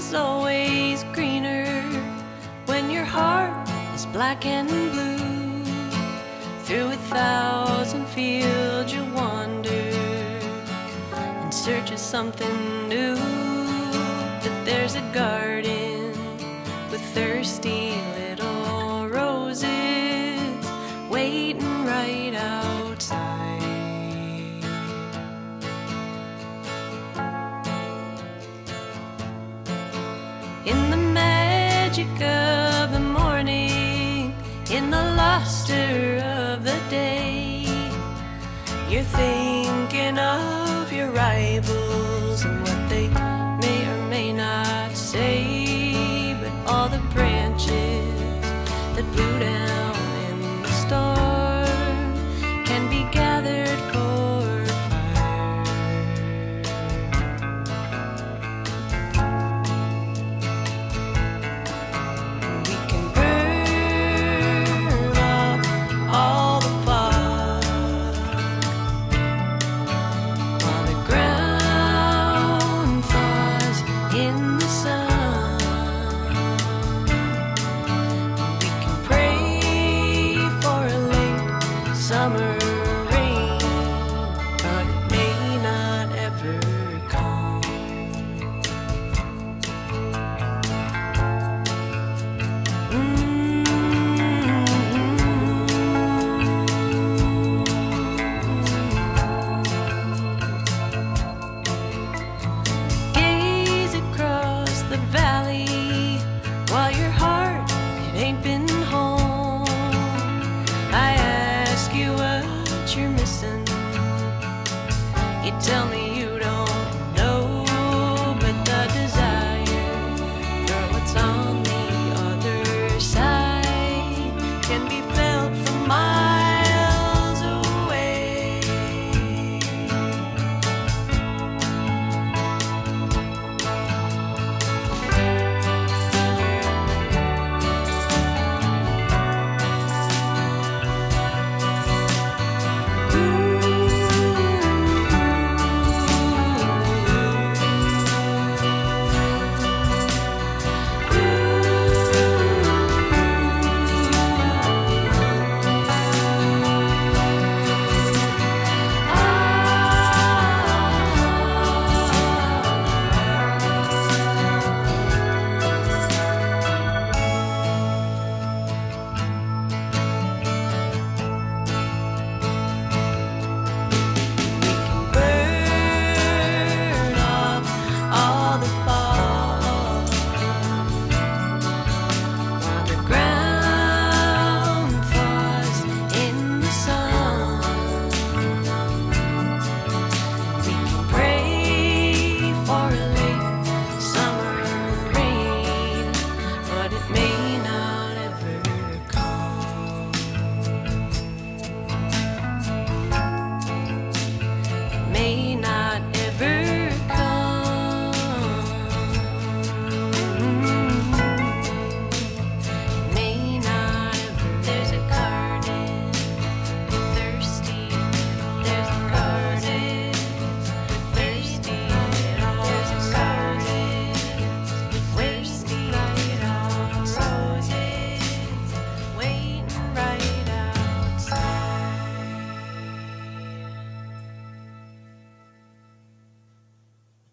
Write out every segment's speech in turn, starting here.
is always greener when your heart is black and blue. Through 1,000 fields you wander in search of something new. But there's a garden with thirsty little roses waiting right outside. In the magic of the morning, in the luster of the day, you're thinking of your rivals and what they may or may not say. But all the branches that blew down in the storm can be gathered for fire. We can burn off all the fog while the ground thaws in the sun. We can pray for a late summer rain, but it may not ever come. Gaze across the valley while your heart, it ain't been home. I ask you what you're missing. You tell me you don't know, but the desire for what's on the other side can be felt from miles away. Burn off all the fog while the ground thaws in the sun. We can pray for a late summer rain, but it may not ever come. It may not ever come. It may not ever. There's a garden with thirsty little. There's a garden with thirsty little. There's a garden with thirsty little roses waiting right outside.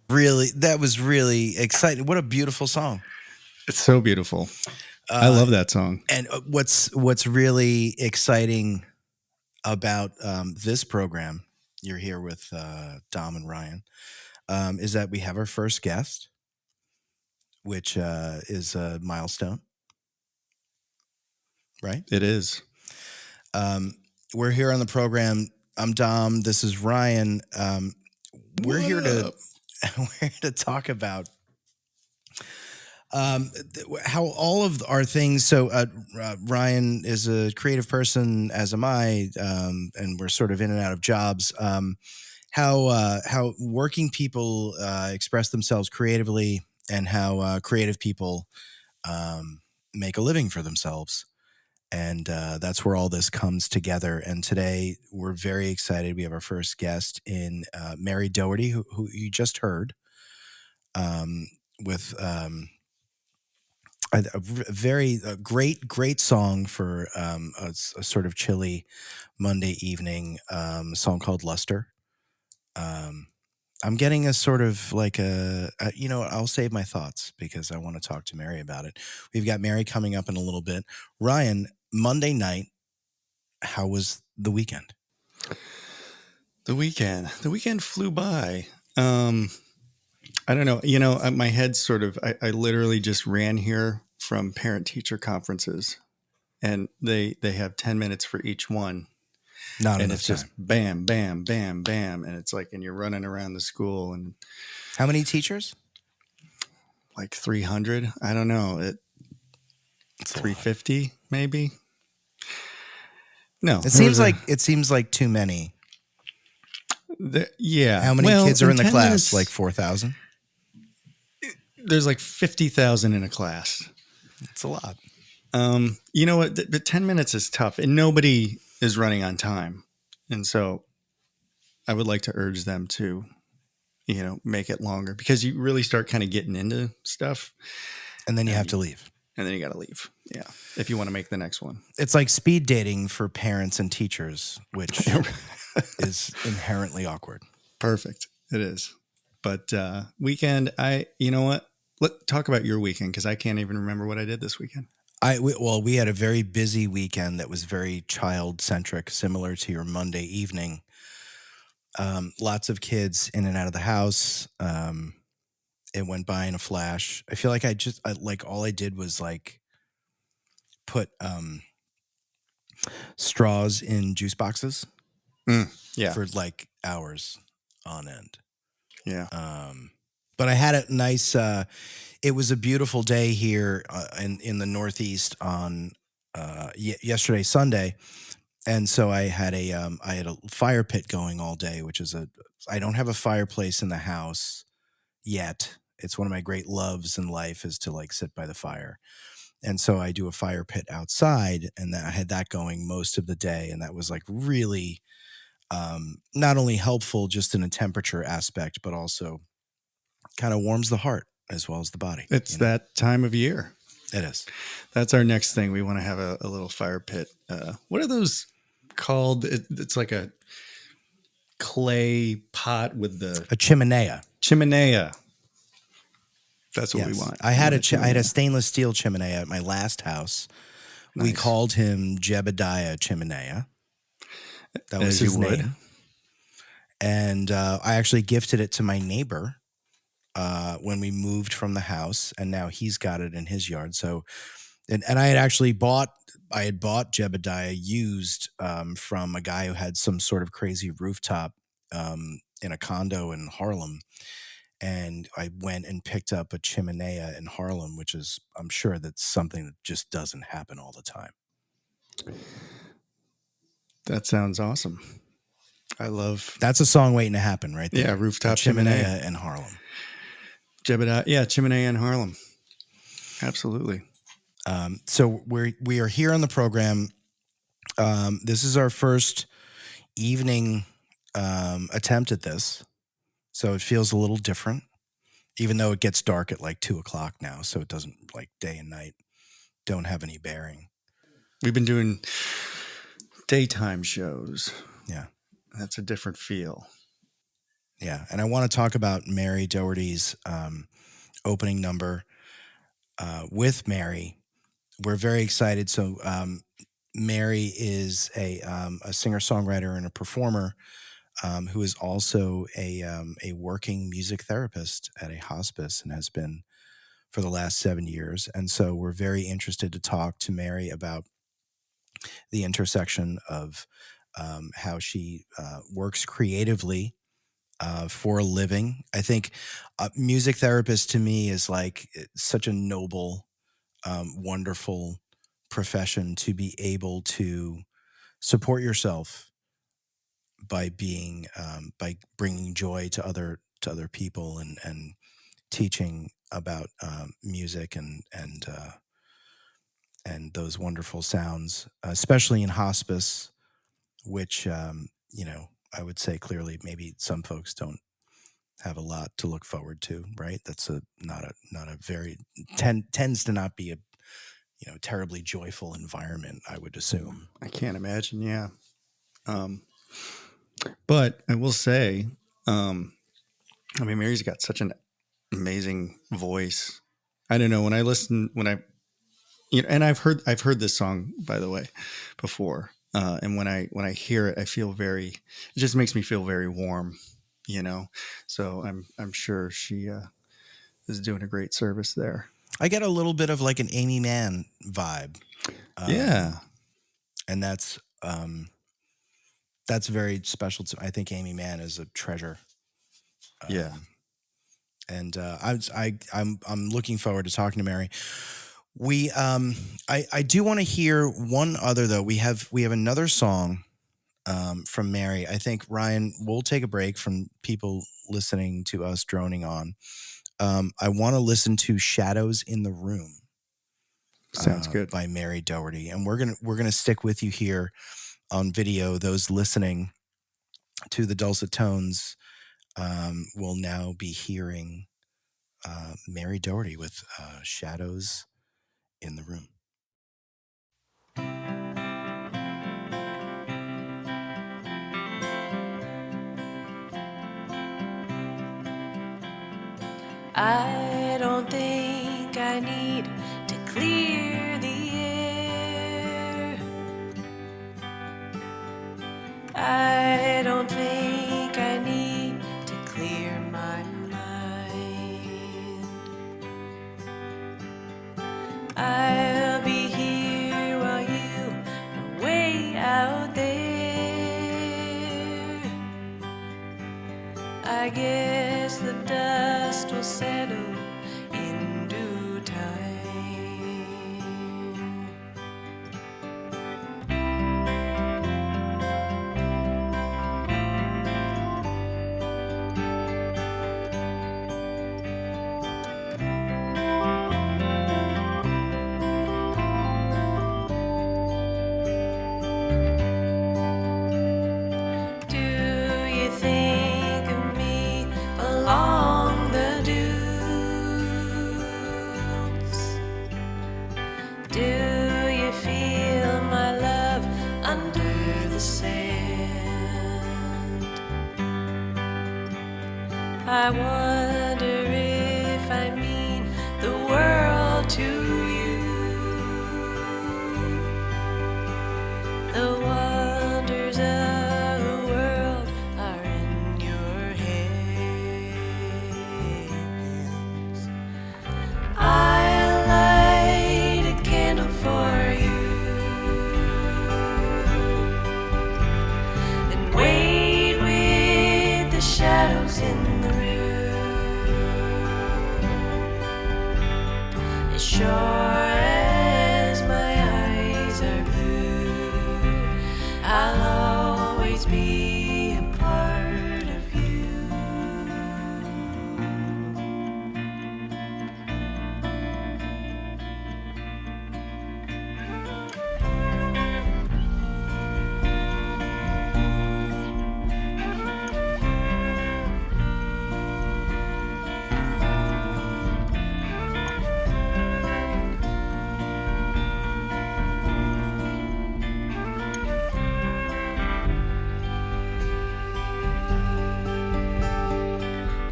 Really, that was really exciting. What a beautiful song. It's so beautiful. I love that song. And what's really exciting about this program, you're here with Dom and Ryan, is that we have our first guest, which is a milestone, right? It is. We're here on the program. I'm Dom. This is Ryan. We're here to talk about how all of our things. So Ryan is a creative person, as am I, and we're sort of in and out of jobs. How working people express themselves creatively, and how creative people make a living for themselves. And that's where all this comes together. And today we're very excited. We have our first guest in Mary Doherty, who you just heard. with a very great song for a sort of chilly Monday evening. A song called Luster. Um, I'm getting a sort of like I'll save my thoughts because I want to talk to Mary about it. We've got Mary coming up in a little bit. Ryan, Monday night, how was the weekend? The weekend flew by. I don't know. My head's sort of, I literally just ran here from parent teacher conferences, and they have 10 minutes for each one. Not And enough it's just time. bam, bam, bam, bam. And it's like, and you're running around the school, and How many teachers? like 300. I don't know. It's a lot. 350 maybe. No, It seems like too many. Yeah. How many kids are in the 10 class? minutes, Like 4,000? there's like 50,000 in a class. It's a lot. You know what? The 10 minutes is tough, and nobody is running on time. And so I would like to urge them to, make it longer, because you really start kind of getting into stuff. And then you have to leave. And then you got to leave. Yeah. If you want to make the next one. It's like speed dating for parents and teachers, which is inherently awkward. Perfect. It is. But weekend, you know what? Let's talk about your weekend, because I can't even remember what I did this weekend. We had a very busy weekend that was very child-centric, similar to your Monday evening. Lots of kids in and out of the house. It went by in a flash. I feel like all I did was like put straws in juice boxes Yeah. for like hours on end. Yeah. But I had a nice. It was a beautiful day here in the Northeast on yesterday, Sunday, and so I had a fire pit going all day, which is I don't have a fireplace in the house yet. It's one of my great loves in life is to like sit by the fire, and so I do a fire pit outside, and I had that going most of the day, and that was like really not only helpful just in a temperature aspect, but also kind of warms the heart as well as the body. It's that time of year. It is. That's our next thing. We want to have a little fire pit. What are those called? It's like a clay pot with A chimenea. Chimenea. That's what we want. I had a stainless steel chimenea at my last house. Nice. We called him Jebediah Chimenea. That was his name. And I actually gifted it to my neighbor when we moved from the house, and now he's got it in his yard. So, and I had actually bought Jebediah used from a guy who had some sort of crazy rooftop in a condo in Harlem. And I went and picked up a chimenea in Harlem, which is, I'm sure that's something that just doesn't happen all the time. That sounds awesome. That's a song waiting to happen right there. Yeah, rooftop chimenea in Harlem. Jebediah, yeah, chimenea in Harlem. Absolutely. So we are here on the program. This is our first evening attempt at this. So it feels a little different, even though it gets dark at like 2:00 now. So it doesn't, like, day and night don't have any bearing. We've been doing daytime shows. Yeah. That's a different feel. Yeah. And I want to talk about Mary Doherty's opening number with Mary. We're very excited. So Mary is a singer-songwriter and a performer who is also a working music therapist at a hospice and has been for the last 7 years. And so we're very interested to talk to Mary about the intersection of how she works creatively for a living. I think music therapist to me is like such a noble, wonderful profession to be able to support yourself by being by bringing joy to other people and teaching about music and those wonderful sounds, especially in hospice, which I would say clearly maybe some folks don't have a lot to look forward to, right? That's not a very tends to not be a terribly joyful environment, I would assume. I can't imagine. Yeah. But I will say, I mean, Mary's got such an amazing voice. I don't know, and I've heard this song, by the way, before. And when I hear it, it just makes me feel very warm, so I'm sure she is doing a great service there. I get a little bit of like an Amy Mann vibe. Yeah. And that's very special to, I think Amy Mann is a treasure. Yeah. And I'm looking forward to talking to Mary. We I do want to hear one other though. We have another song from Mary. I think, Ryan, we'll take a break from people listening to us droning on. I want to listen to Shadows in the Room. Sounds good. By Mary Doherty. And we're gonna stick with you here on video. Those listening to the dulcet tones will now be hearing Mary Doherty with Shadows in the Room. I don't think I need to clear the air. I don't think I need to clear my mind. I'll be here while you are way out there. I guess the dust will settle in due time. Do you think of me along the dunes? Do you feel my love under the sand? I wonder if I mean the world to you. The wonders of the world are in your hands. I'll light a candle for you and wait with the shadows in the room. As sure as my eyes are blue, I'll always be a part of you.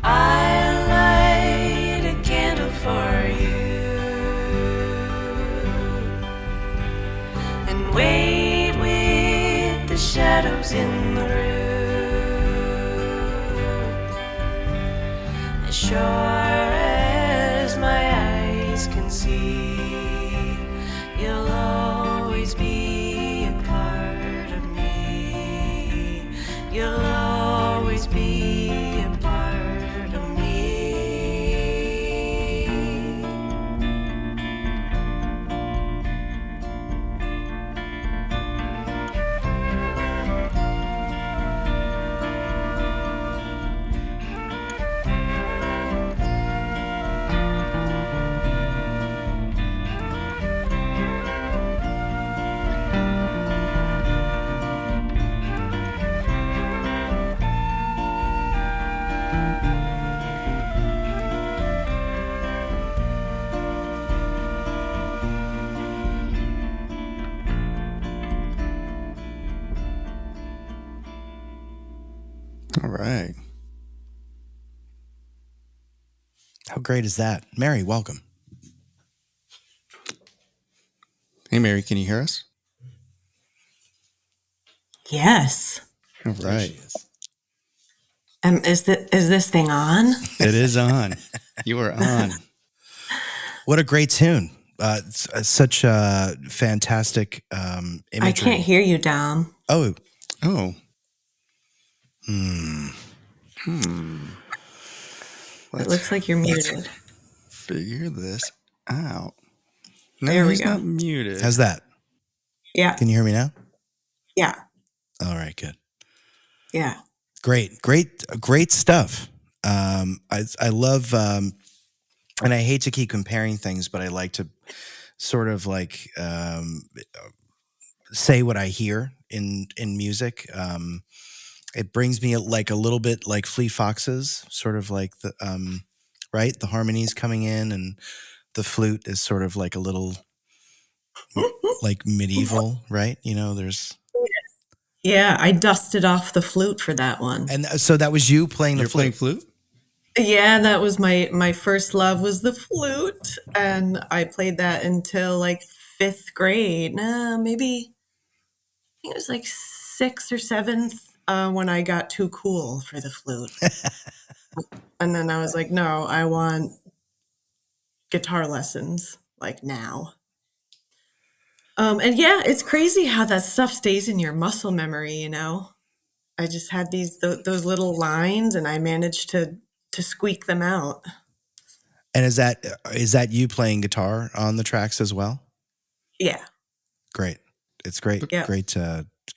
I'll light a candle for you and wait with the shadows in the room. As sure as my eyes can see, you'll always be a part of me. You'll always be a part of me. How great is that? Mary, welcome. Hey, Mary, can you hear us? Yes. All There she right. is. Is this thing on? It is on. You are on. What a great tune. Such fantastic imagery. I can't hear you, Dom. Oh. Oh. It looks like you're muted. Figure this out. No, There we he's go. not muted. How's that? Yeah. Can you hear me now? Yeah. All right, good. Yeah. Great stuff. I love, and I hate to keep comparing things, but I like to sort of like say what I hear in music. It brings me like a little bit like Fleet Foxes, sort of like the right, the harmonies coming in, and the flute is sort of like a little like medieval, right? You know, there's Yeah, I dusted off the flute for that one. and so that was you playing the You're playing flute. flute? Yeah, that was my first love was the flute, and I played that until like 5th grade. Maybe I think it was like 6th or 7th when I got too cool for the flute. And then I was like, no, I want guitar lessons like now. And yeah, it's crazy how that stuff stays in your muscle memory, you know. I just had those little lines and I managed to squeak them out. And is that you playing guitar on the tracks as well? Yeah. Great. It's great. Yeah.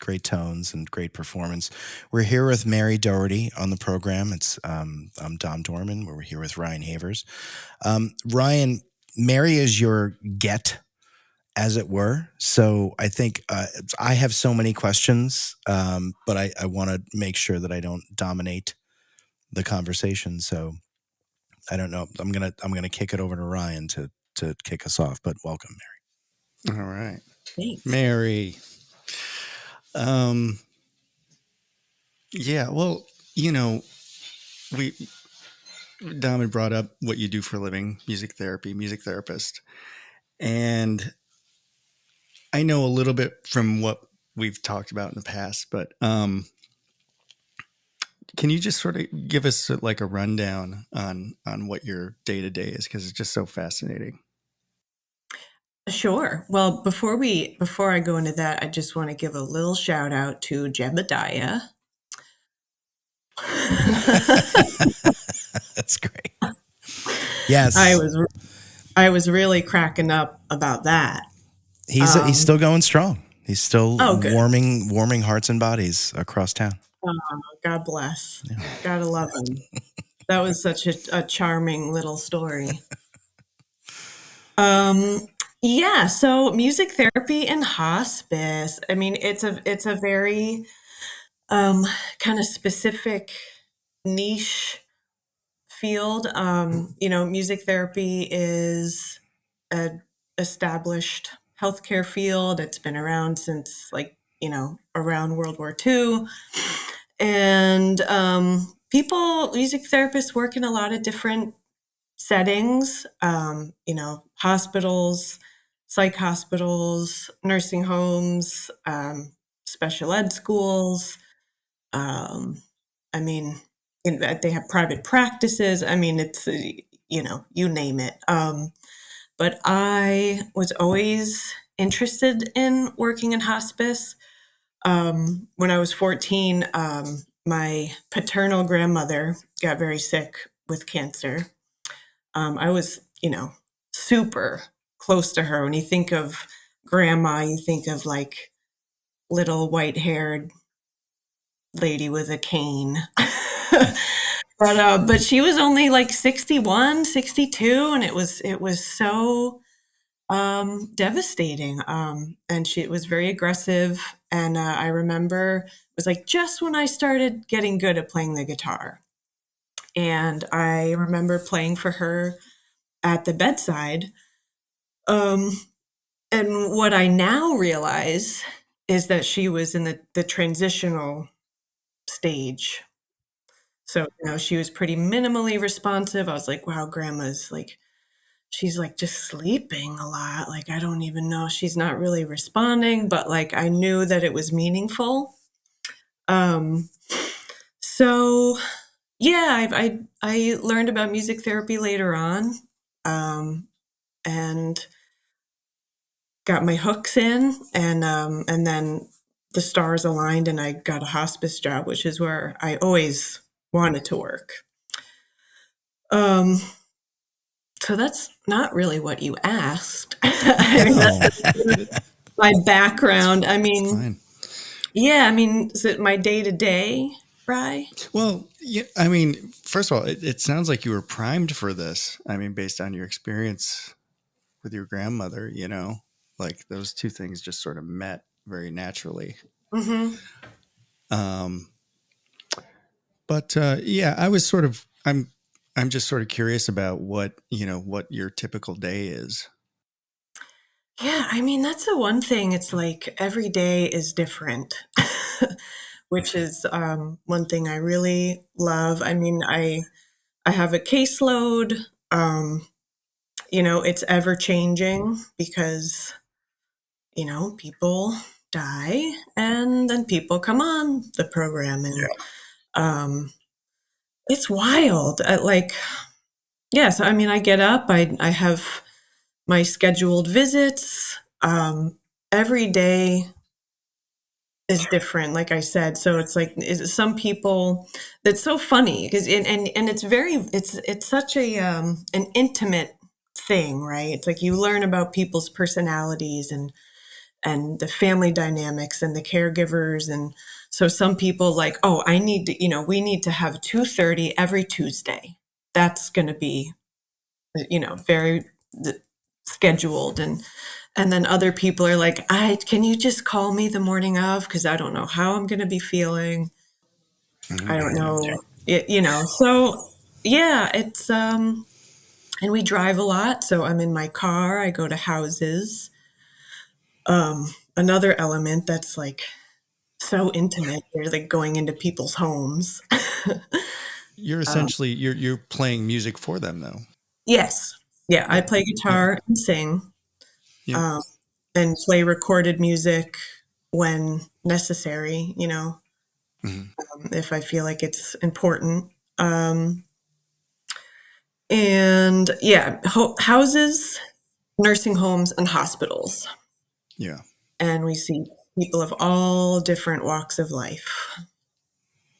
Great tones and great performance. We're here with Mary Doherty on the program. I'm Dom Dorman. We're here with Ryan Havers. Ryan, Mary is your get, as it were. So I think I have so many questions, but I want to make sure that I don't dominate the conversation. So I don't know. I'm gonna kick it over to Ryan to kick us off. But welcome, Mary. All right. Thanks. Mary. Yeah, well, you know, Dom had brought up what you do for a living, music therapy, music therapist. And I know a little bit from what we've talked about in the past, but can you just sort of give us like a rundown on what your day to day is? Because it's just so fascinating. Sure. Well, before I go into that, I just want to give a little shout out to Jebediah. That's great. Yes, I was really cracking up about that. he's still going strong. He's still good. warming hearts and bodies across town. God bless. Gotta love him. That was such a charming little story. Yeah, so music therapy and hospice. I mean, it's a very kind of specific niche field. You know, music therapy is an established healthcare field. It's been around since like, you know, around World War II. And music therapists work in a lot of different settings, you know, hospitals, psych hospitals, nursing homes, special ed schools. I mean, they have private practices. I mean, it's, you know, you name it. But I was always interested in working in hospice. When I was 14, my paternal grandmother got very sick with cancer. I was, you know, super close to her. When you think of grandma, you think of like little white-haired lady with a cane. But she was only like 61, 62, and it was so devastating. And it was very aggressive. And I remember it was like just when I started getting good at playing the guitar. And I remember playing for her at the bedside. And what I now realize is that she was in the transitional stage. So, she was pretty minimally responsive. I was like, wow, grandma's like, she's like just sleeping a lot. Like, I don't even know. She's not really responding, but like, I knew that it was meaningful. So yeah, I learned about music therapy later on, and got my hooks in, and then the stars aligned, and I got a hospice job, which is where I always wanted to work. So that's not really what you asked. I mean, that's my background. I mean, Fine. yeah, I mean, is it my day to day, Rye? Well, yeah, I mean, first of all, it sounds like you were primed for this. I mean, based on your experience with your grandmother, like those two things just sort of met very naturally. Mm-hmm. But yeah, I'm just sort of curious about what your typical day is. Yeah, I mean, that's the one thing. It's like every day is different, which is one thing I really love. I mean, I have a caseload. It's ever changing because, people die and then people come on the program, and it's wild. Yes, I mean, I get up, I have my scheduled visits. Every day is different, like I said. So it's like some people. That's so funny because and it's such a an intimate thing, right? It's like you learn about people's personalities and the family dynamics and the caregivers, and so some people like, oh, I need to, we need to have 2:30 every Tuesday. That's going to be very scheduled, and then other people are like, can you just call me the morning of, because I don't know how I'm going to be feeling. I don't know. So yeah, it's and we drive a lot, so I'm in my car, I go to houses. Another element that's like so intimate, you're like going into people's homes. You're essentially you're playing music for them, though. Yes. Yeah, I play Yeah. guitar and sing. Yeah. And play recorded music when necessary, Mhm. if I feel like it's important. And yeah, houses, nursing homes, and hospitals. Yeah. And we see people of all different walks of life.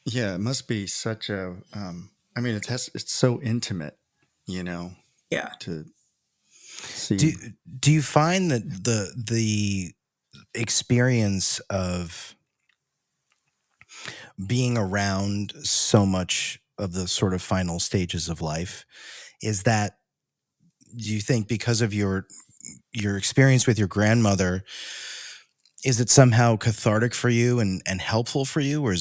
Yeah. It must be such a. I mean, it's so intimate, Yeah. to see. Do you find that the experience of being around so much of the sort of final stages of life, is that, do you think, because of your experience with your grandmother, is it somehow cathartic for you and helpful for you, or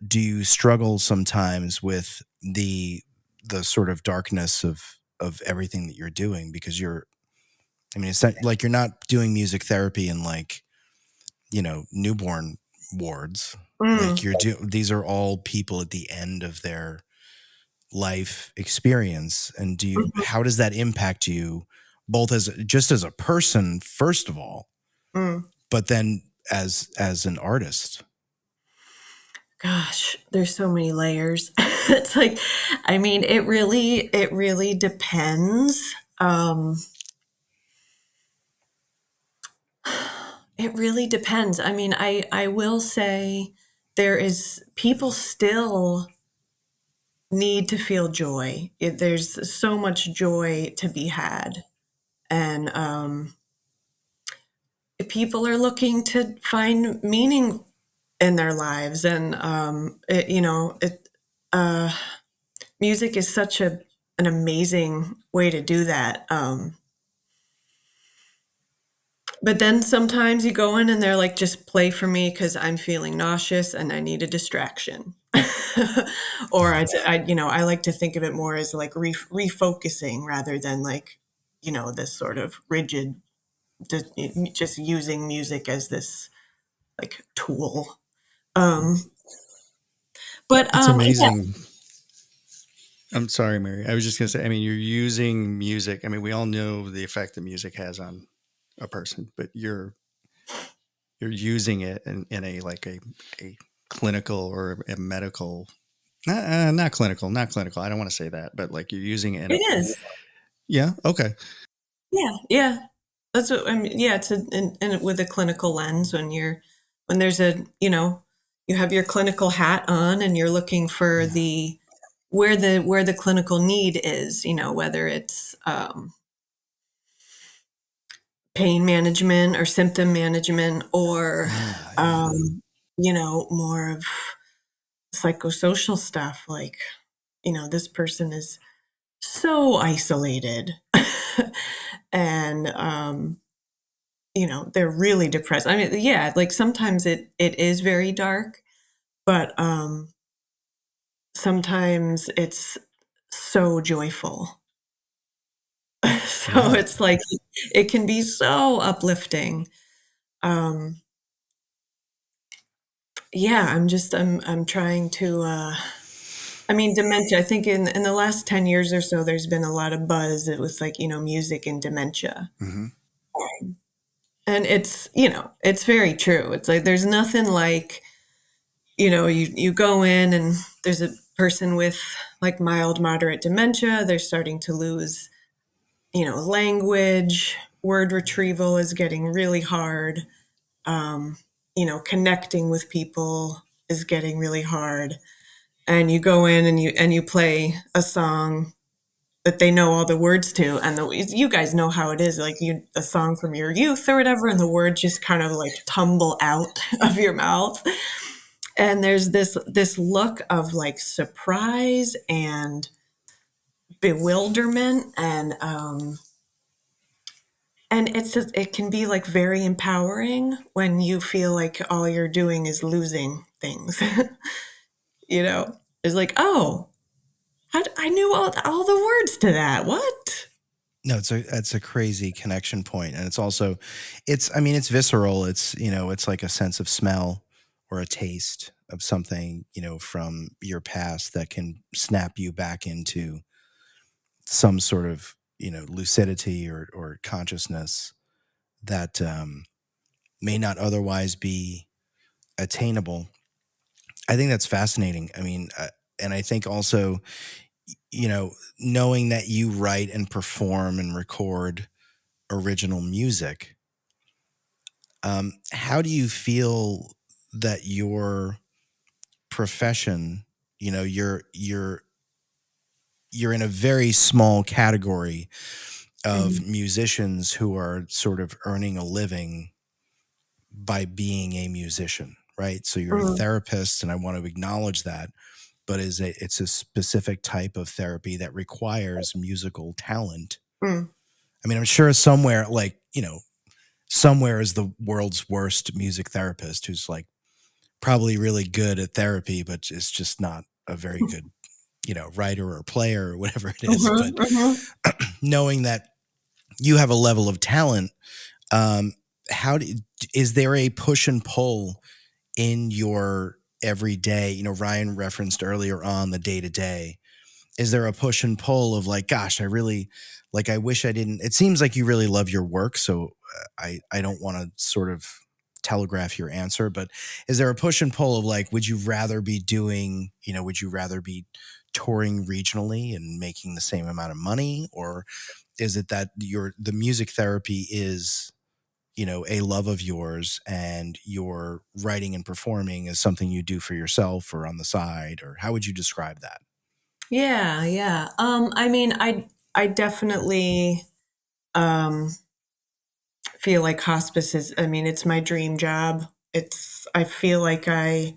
do you struggle sometimes with the sort of darkness of everything that you're doing, because it's not like you're not doing music therapy in, like, newborn wards. Mm. Like, these are all people at the end of their life experience. And how does that impact you, both as a person, first of all, Mm. but then as an artist? Gosh, there's so many layers. It's like, I mean, it really depends. It really depends. I mean, I will say people still need to feel joy. There's so much joy to be had. And people are looking to find meaning in their lives. And, music is such an amazing way to do that. But then sometimes you go in and they're like, just play for me because I'm feeling nauseous and I need a distraction. Or I like to think of it more as like refocusing rather than like, this sort of rigid, just using music as this like tool. Um, but It's yeah. amazing. I'm sorry, Mary. I was just going to say, I mean, you're using music. I mean, we all know the effect that music has on a person, but you're using it in a like a clinical or a medical, not clinical, not clinical. I don't want to say that, but like you're using it in It a, is. yeah. Okay. Yeah, yeah. That's what I mean. Yeah, it's and with a clinical lens when there's a, you have your clinical hat on and you're looking for Yeah. where the clinical need is, whether it's pain management or symptom management or Yeah. more of psychosocial stuff like, this person is so isolated and they're really depressed. I mean, yeah, like sometimes it is very dark, but sometimes it's so joyful. So Yeah. it's like it can be so uplifting. Um yeah, I'm trying to I mean, dementia, I think in the last 10 years or so there's been a lot of buzz with like, music and dementia. Mm-hmm. And it's very true. It's like there's nothing like, you go in and there's a person with like mild, moderate dementia. They're starting to lose, language. Word retrieval is getting really hard. Connecting with people is getting really hard. And you go in and you play a song that they know all the words to, and you guys know how it is, like a song from your youth or whatever, and the words just kind of like tumble out of your mouth. And there's this look of like surprise and bewilderment and it's just it can be like very empowering when you feel like all you're doing is losing things. It's like, oh, I knew all the words to that. What? No, it's a crazy connection point, and it's also, I mean, it's visceral. It's it's like a sense of smell or a taste of something from your past that can snap you back into some sort of lucidity or consciousness that may not otherwise be attainable. I think that's fascinating. I mean, and I think also knowing that you write and perform and record original music. How do you feel that your profession, you're in a very small category of Mhm. musicians who are sort of earning a living by being a musician, right? So you're a Mhm. therapist, and I want to acknowledge that, but it's a specific type of therapy that requires musical talent. Mm. I mean, I'm sure somewhere, like, somewhere is the world's worst music therapist who's like probably really good at therapy, but is just not a very good, writer or player or whatever it is. Mhm, But mhm. knowing that you have a level of talent, um, how do, is there a push and pull in your everyday? Ryan referenced earlier on the day to day. Is there a push and pull of like, gosh, I really like, I wish I didn't. It seems like you really love your work, so I don't want to sort of telegraph your answer, but is there a push and pull of like, would you rather be doing, would you rather be touring regionally and making the same amount of money, or is it that the music therapy is a love of yours, and your writing and performing is something you do for yourself or on the side, or how would you describe that? Yeah, yeah. I mean, I definitely um feel like hospice is, I mean, it's my dream job. I feel like I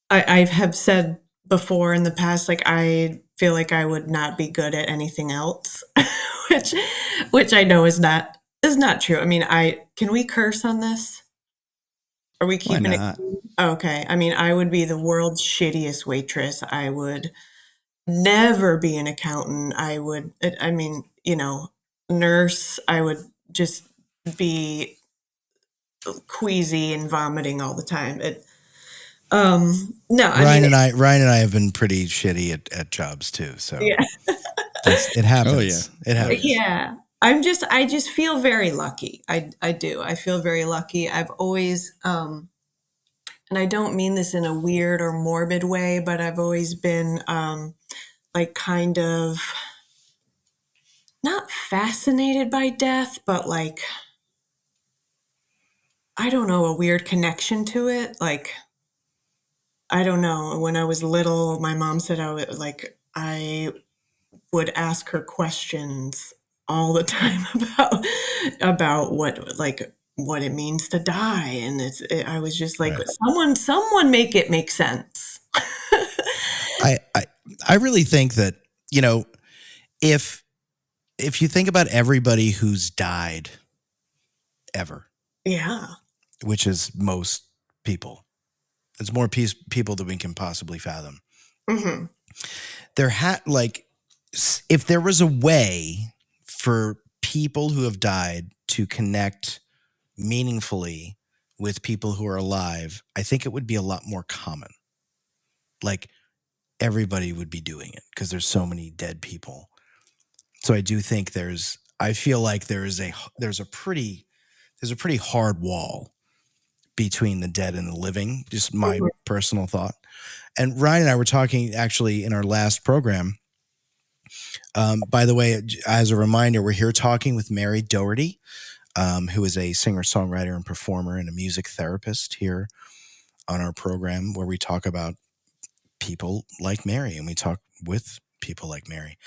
have said before in the past, like I feel like I would not be good at anything else, which which I know is not true. I mean, can we curse on this? Are we Why keeping it not? clean? Okay. I mean, I would be the world's shittiest waitress. I would never be an accountant. I mean, nurse. I would just be queasy and vomiting all the time. No, I Ryan mean, and I have been pretty shitty at jobs too. So yeah, it happens. Oh, yeah. It happens. yeah. I just feel very lucky. I do. I feel very lucky. I've always, and I don't mean this in a weird or morbid way, but I've always been, like kind of not fascinated by death, but like, I don't know, a weird connection to it. Like, I don't know. When I was little, my mom said I would ask her questions all the time about what it means to die, and I was just like, Right. someone make it make sense. I, I I really think that, you know, if you think about everybody who's died ever, Yeah. which is most people, it's more people than we can possibly fathom. Hmm. If there was a way for people who have died to connect meaningfully with people who are alive, I think it would be a lot more common. Like everybody would be doing it because there's so many dead people. So I do think I feel like there's a pretty hard wall between the dead and the living, just my Hmm. personal thought. And Ryan and I were talking actually in our last program. By the way, as a reminder, we're here talking with Mary Doherty, who is a singer, songwriter, and performer and a music therapist here on our program, where we talk about people like Mary and we talk with people like Mary.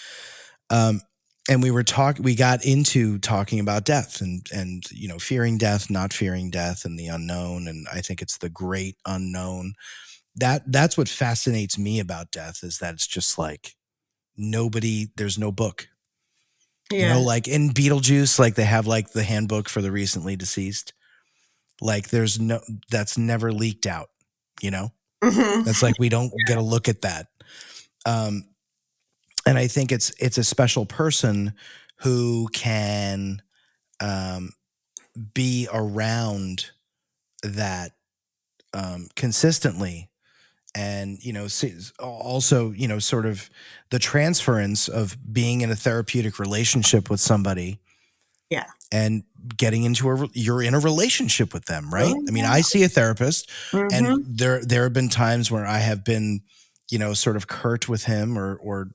And we got into talking about death and, you know, fearing death, not fearing death, and the unknown. And I think it's the great unknown. That's what fascinates me about death, is that it's just like there's no book. You know, Yeah. like in Beetlejuice, like they have like the handbook for the recently deceased. Like that's never leaked out, you know? Hmm. That's like, we don't get a look at that. Um, and I think it's a special person who can be around that consistently, and also, you know, sort of the transference of being in a therapeutic relationship with somebody Yeah. and getting into you're in a relationship with them, right? I mean, Oh, I see a therapist, and yeah. there have been times where I have been, you know, sort of curt with him or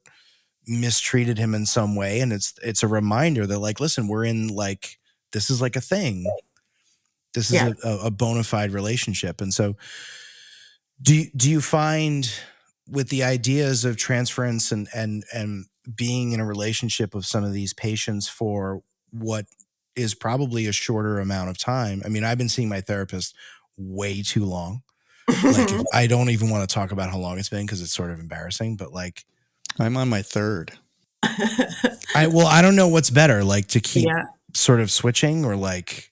mistreated him in some way, and it's a reminder that, like, listen, we're in, like, this is like a thing. This is Yeah. a bona fide relationship. And so do you find, with the ideas of transference and being in a relationship with some of these patients for what is probably a shorter amount of time? I mean, I've been seeing my therapist way too long. Like, if I don't even want to talk about how long it's been because it's sort of embarrassing, but like, I'm on my third. I don't know what's better, like to keep Yeah. sort of switching, or like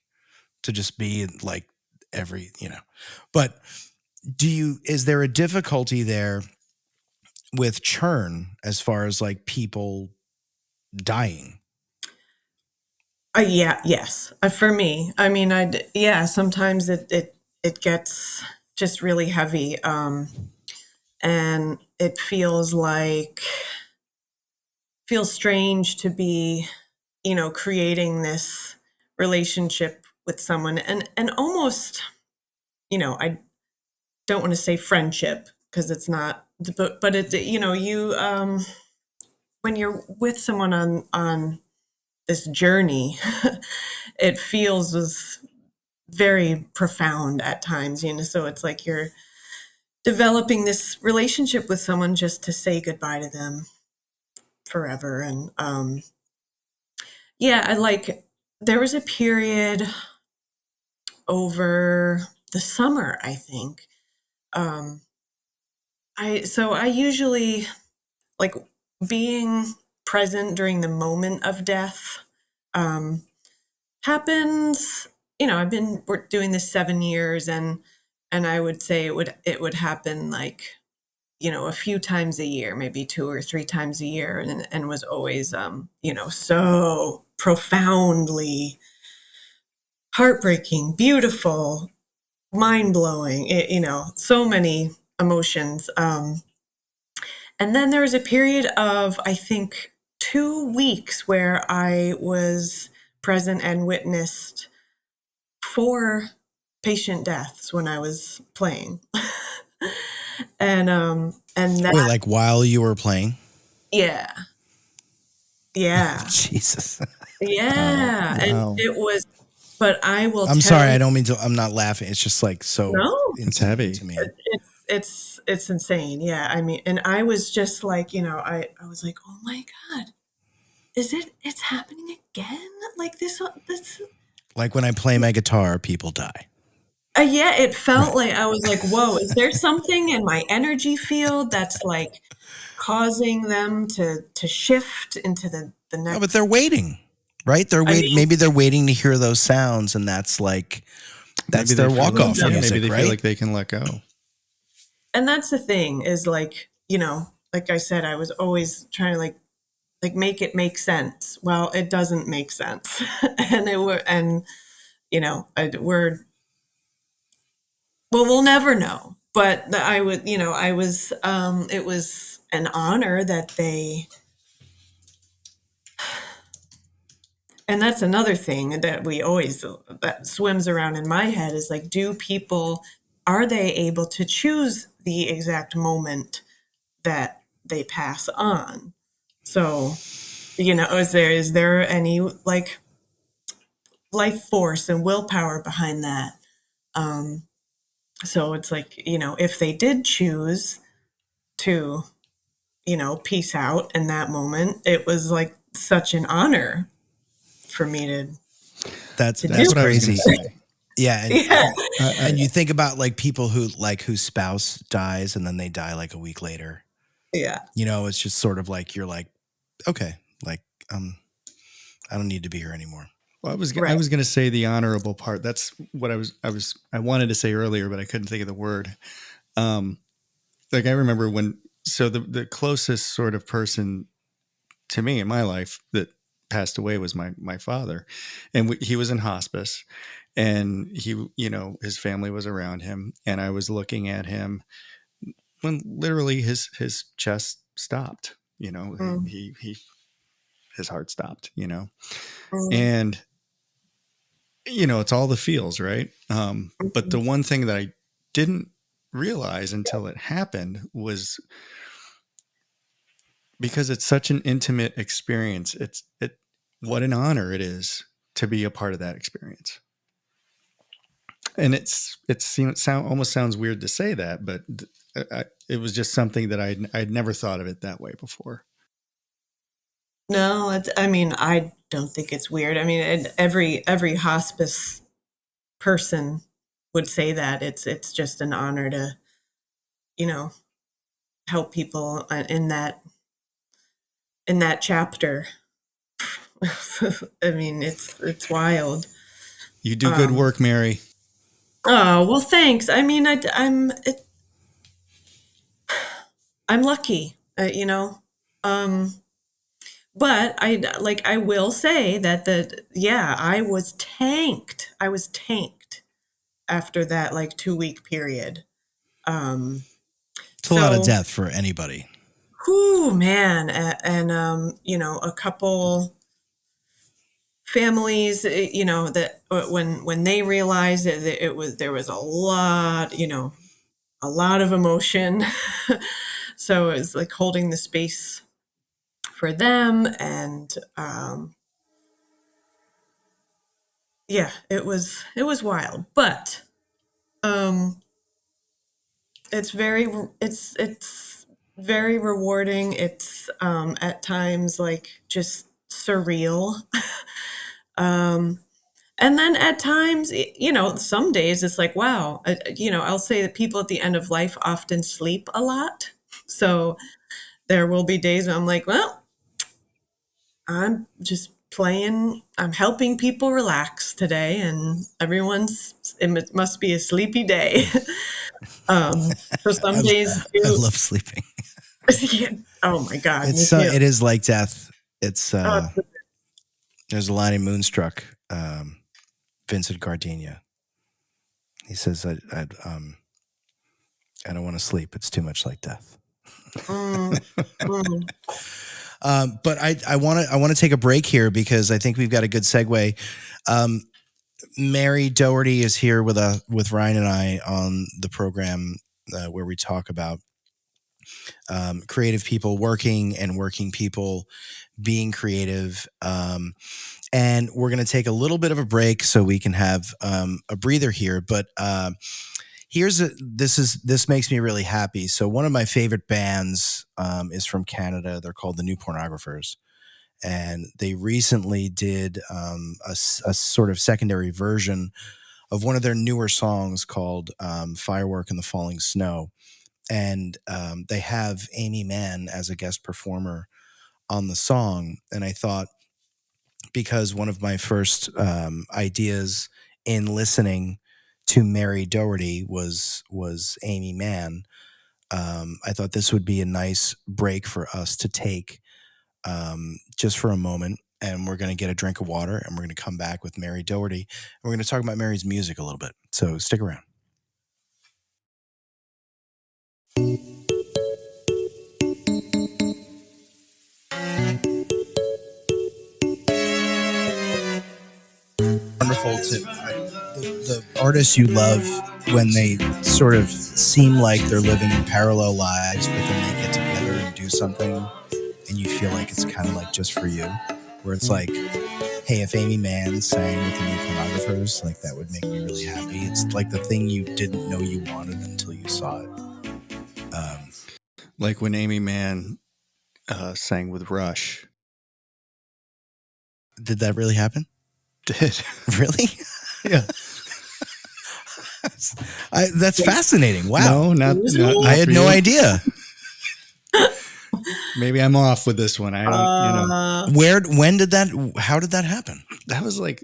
to just be like every, you know. But is there a difficulty there with churn as far as like people dying? Yeah, yes. For me, I mean, yeah, sometimes it gets just really heavy. And it feels strange to be, creating this relationship with someone, and almost, I don't want to say friendship, because it's not, but it, you, when you're with someone on this journey, it feels very profound at times, so it's like you're developing this relationship with someone just to say goodbye to them forever. And yeah, there was a period over the summer, I think. um I usually like being present during the moment of death. um Happens, I've been doing this 7 years, and I would say it would happen like, a few times a year, maybe 2 or 3 times a year, and was always, so profoundly heartbreaking, beautiful, mind blowing. So many emotions. And then there was a period of, I think, 2 weeks where I was present and witnessed 4 patient deaths when I was playing. And Wait, that, like while you were playing? yeah, yeah, Jesus. yeah. And Wow. it was, but I will I'm tell sorry. you, I don't mean to. I'm not laughing. It's just like so no, It's insane heavy. to me. it's insane. Yeah. I mean, and I was just like, I was like, oh my God, it's happening again? Like this. Like when I play my guitar, people die. Yeah, it felt Right. like I was like, whoa, is there something in my energy field that's like causing them to shift into the No, but next? they're waiting, right? They're I waiting. mean, Maybe they're waiting to hear those sounds, and that's like Maybe their they feel walk like, off yeah, music, maybe they feel right? like they can let go. and that's the thing is like, like I said, I was always trying to like make it make sense. Well, it doesn't make sense. And we're, well, we'll never know. But I would, I was, it was an honor that they, and that's another thing that we always, that swims around in my head is like, are they able to choose the exact moment that they pass on? So, is there any like life force and willpower behind that? So it's like, if they did choose to, peace out in that moment, it was like such an honor for me That's to do. That's what I was going crazy. to say. Yeah, Yeah, and you think about like people whose spouse dies and then they die like a week later. yeah, It's just sort of like you're like, okay, like I don't need to be here anymore. Well, I right. was going to say the honorable part. That's what I wanted to say earlier, but I couldn't think of the word. Like I remember so the closest sort of person to me in my life that passed away was my father, and he was in hospice, and his family was around him, and I was looking at him when literally his chest stopped. Mm, His heart stopped. mm, And it's all the feels, right? But the mm. one thing that I didn't realize until it happened was because it's such an intimate experience. What an honor it is to be a part of that experience. And almost sounds weird to say that, but it was just something that I'd never thought of it that way before. No, I mean, I don't think it's weird. I mean, every hospice person would say that it's just an honor to, you know, help people in that chapter. I mean, it's wild. You do good Um, work, Mary. oh well, thanks. I mean, I'm lucky, but I will say that I was tanked. I was tanked after that like 2 week period. Um, It's a lot of so, death for anybody. whoo, man, and a couple families, that when they realized that there was a lot of emotion. So it was like holding the space for them, and yeah, it was wild, but um, it's very rewarding. It's at times like just surreal. um, and then at times, some days it's like, wow, I'll say that people at the end of life often sleep a lot. So there will be days when I'm like, well, I'm just playing, I'm helping people relax today, and it must be a sleepy day. So some I, days I too. love sleeping. Yeah. Oh my God, me too. It is like death. It's Oh, there's a line in Moonstruck, Vincent Gardenia. He says, I don't want to sleep. It's too much like death. Mm, mm. But I want to take a break here because I think we've got a good segue. Mary Doherty is here with Ryan and I on the program where we talk about creative people working and working people being creative. And we're going to take a little bit of a break so we can have a breather here. But this makes me really happy. So one of my favorite bands is from Canada. They're called the New Pornographers. And they recently did a sort of secondary version of one of their newer songs called Firework in the Falling Snow. And they have Amy Mann as a guest performer on the song. And I thought, because one of my first ideas in listening to Mary Doherty was Amy Mann, I thought this would be a nice break for us to take just for a moment. And we're going to get a drink of water and we're going to come back with Mary Doherty. And we're going to talk about Mary's music a little bit. So stick around. Wonderful to the artists you love when they sort of seem like they're living parallel lives, but then they get together and do something and you feel like it's kind of like just for you, where it's like, hey, if Amy Mann sang with the New Pornographers, like that would make me really happy. It's like the thing you didn't know you wanted until you saw it. Like when Amy Mann sang with Rush. Did that really happen? Did. Really? Yeah. That's fascinating. Wow. No, not I had for no you. idea. Maybe I'm off with this one. I don't, How did that happen? That was like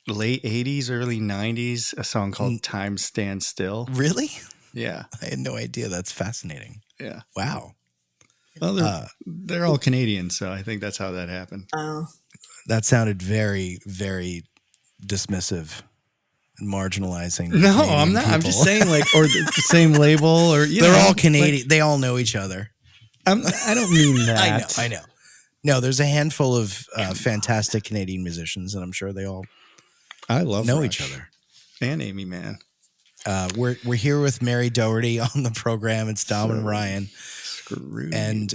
late 80s, early 90s, a song called Time Stand Still. Really? Yeah. I had no idea. That's fascinating. Yeah. Wow. Well, they're all Canadian, so I think that's how that happened. Oh. That sounded very, very dismissive and marginalizing. No, Canadian I'm not. people. I'm just saying, like, or the same label, or they're all Canadian. Like, they all know each other. I don't mean that. I know. No, there's a handful of fantastic Canadian musicians, and I'm sure they all know Rush each other. And Amy Mann. We're here with Mary Doherty on the program. It's Dom and Ryan, and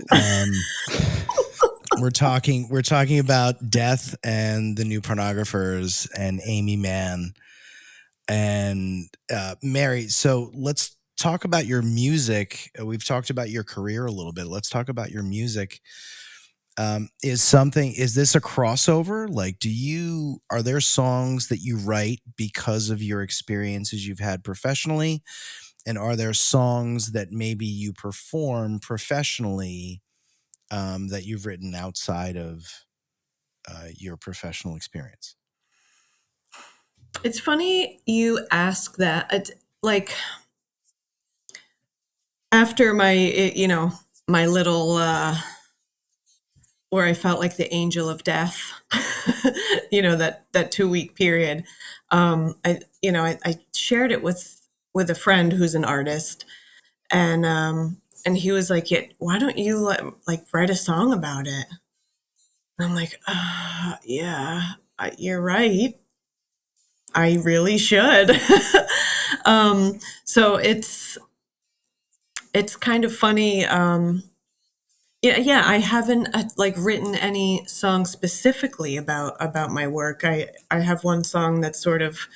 we're talking about death and the New Pornographers and Amy Mann and Mary. So let's talk about your music. We've talked about your career a little bit. Let's talk about your music. Is this a crossover? Like, are there songs that you write because of your experiences you've had professionally? And are there songs that maybe you perform professionally that you've written outside of your professional experience? It's funny you ask that. Like, after my little where I felt like the angel of death, that 2-week period, I shared it with a friend who's an artist, and he was like, yeah, why don't you write a song about it? And I'm like, yeah, you're right. I really should. So it's kind of funny. Yeah, I haven't written any song specifically about my work. I have one song that's sort of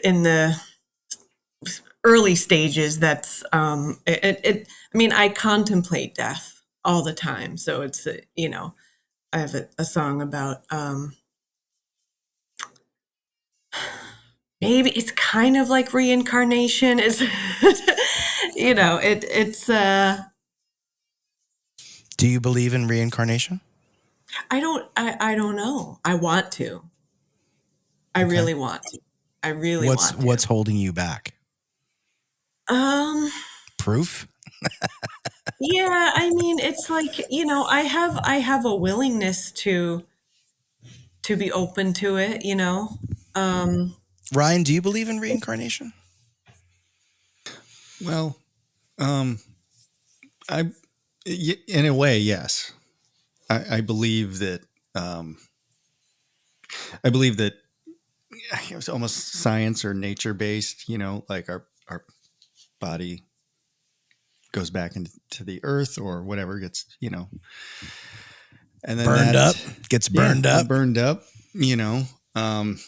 in the early stages. That's I contemplate death all the time. So it's I have a song about maybe it's kind of like reincarnation. It's it's. Do you believe in reincarnation? I don't know. I want to. I really want to. I really want to. What's holding you back? Proof? Yeah, I mean, it's like, I have a willingness to be open to it, Ryan, do you believe in reincarnation? Well, um, in a way, yes. I believe that. I believe that it's almost science or nature based. Like our body goes back into the earth or whatever and then Burned up, that gets burned up. burned up. Um,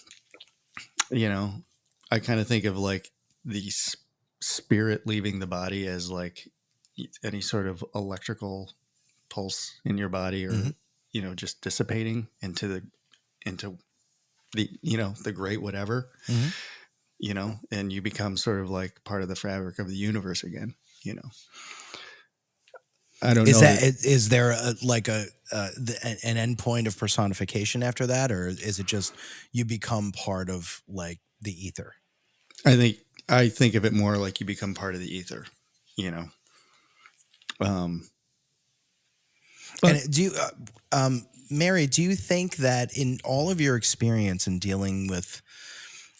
I kind of think of like the spirit leaving the body as like any sort of electrical pulse in your body, or just dissipating into the the great whatever, and you become sort of like part of the fabric of the universe again. I don't know. Is there an end point of personification after that, or is it just you become part of like the ether? I think of it more like you become part of the ether, But And do you, Mary, do you think that in all of your experience in dealing with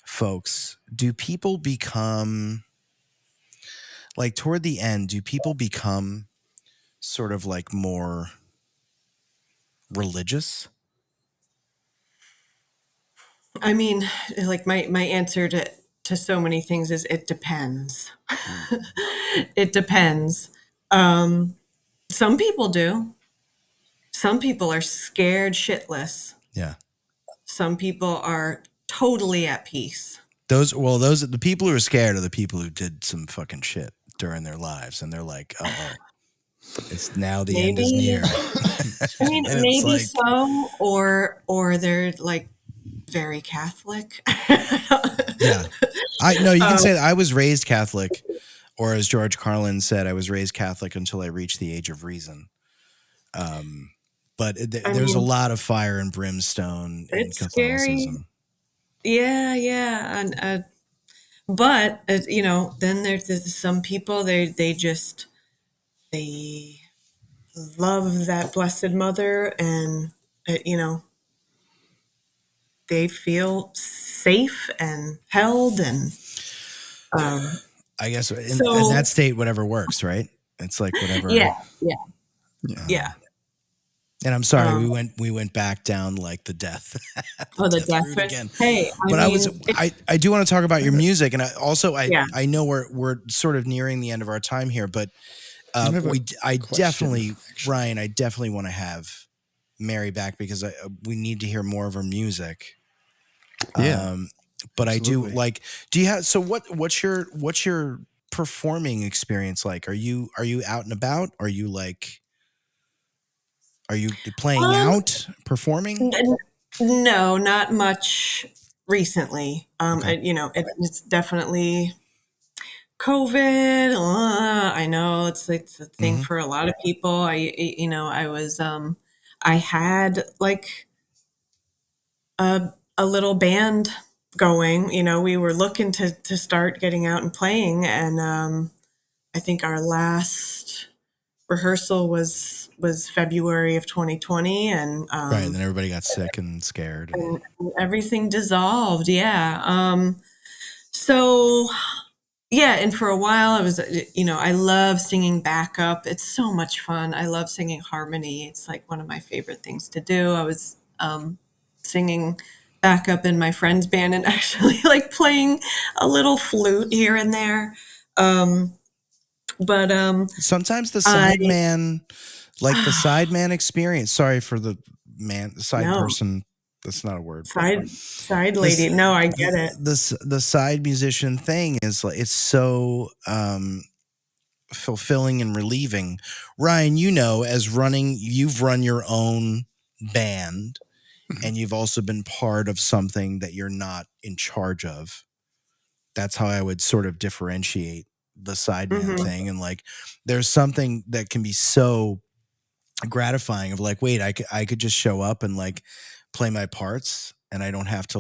folks, do people become like toward the end? Do people become sort of like more religious? I mean, like my answer to so many things is it depends. It depends. Some people do. Some people are scared shitless. Yeah. Some people are totally at peace. Those the people who are scared are the people who did some fucking shit during their lives, and they're like, oh, it's now the end is Maybe, near. I mean, And it's maybe like, so, or they're like very Catholic. yeah, you can say that I was raised Catholic, or as George Carlin said, I was raised Catholic until I reached the age of reason. But I there's a mean, lot of fire and brimstone in it's scary. Catholicism. Yeah, and but then there's some people they love that Blessed Mother, and you know they feel safe and held, and um, I guess in that so state, whatever works, right? It's like whatever. yeah, yeah, yeah. And I'm sorry, Um, we went back down like the death the oh, the death death route threat. again. Hey, I But mean, I do want to talk about your music, and yeah. I know we're sort of nearing the end of our time here, but I have a I question, definitely, actually. Ryan, I definitely want to have Mary back because we need to hear more of her music. Yeah, But I do absolutely. like. Do you have what's your performing experience like? Are you out and about? Are you playing Um, out, performing? n- no, not much recently. Okay. It's definitely COVID. I know it's a thing Hmm. for a lot of people. I was I had like a little band going. We were looking to start getting out and playing, and I think our last rehearsal was February of 2020, Right, and then everybody got sick and scared, and and everything dissolved. Yeah. So yeah, and for a while I was, I love singing backup. It's so much fun. I love singing harmony. It's like one of my favorite things to do. I was singing backup in my friend's band and actually like playing a little flute here and there. Um, but sometimes the I sideman, like the sideman experience. Sorry for the side no person. That's not a word, but side this lady. No, I get it. the side musician thing is like it's so fulfilling and relieving. Ryan, you've run your own band, Mhm. and you've also been part of something that you're not in charge of. That's how I would sort of differentiate the sideman Hmm. thing. And like, there's something that can be so gratifying of like, wait, I could just show up and like play my parts, and I don't have to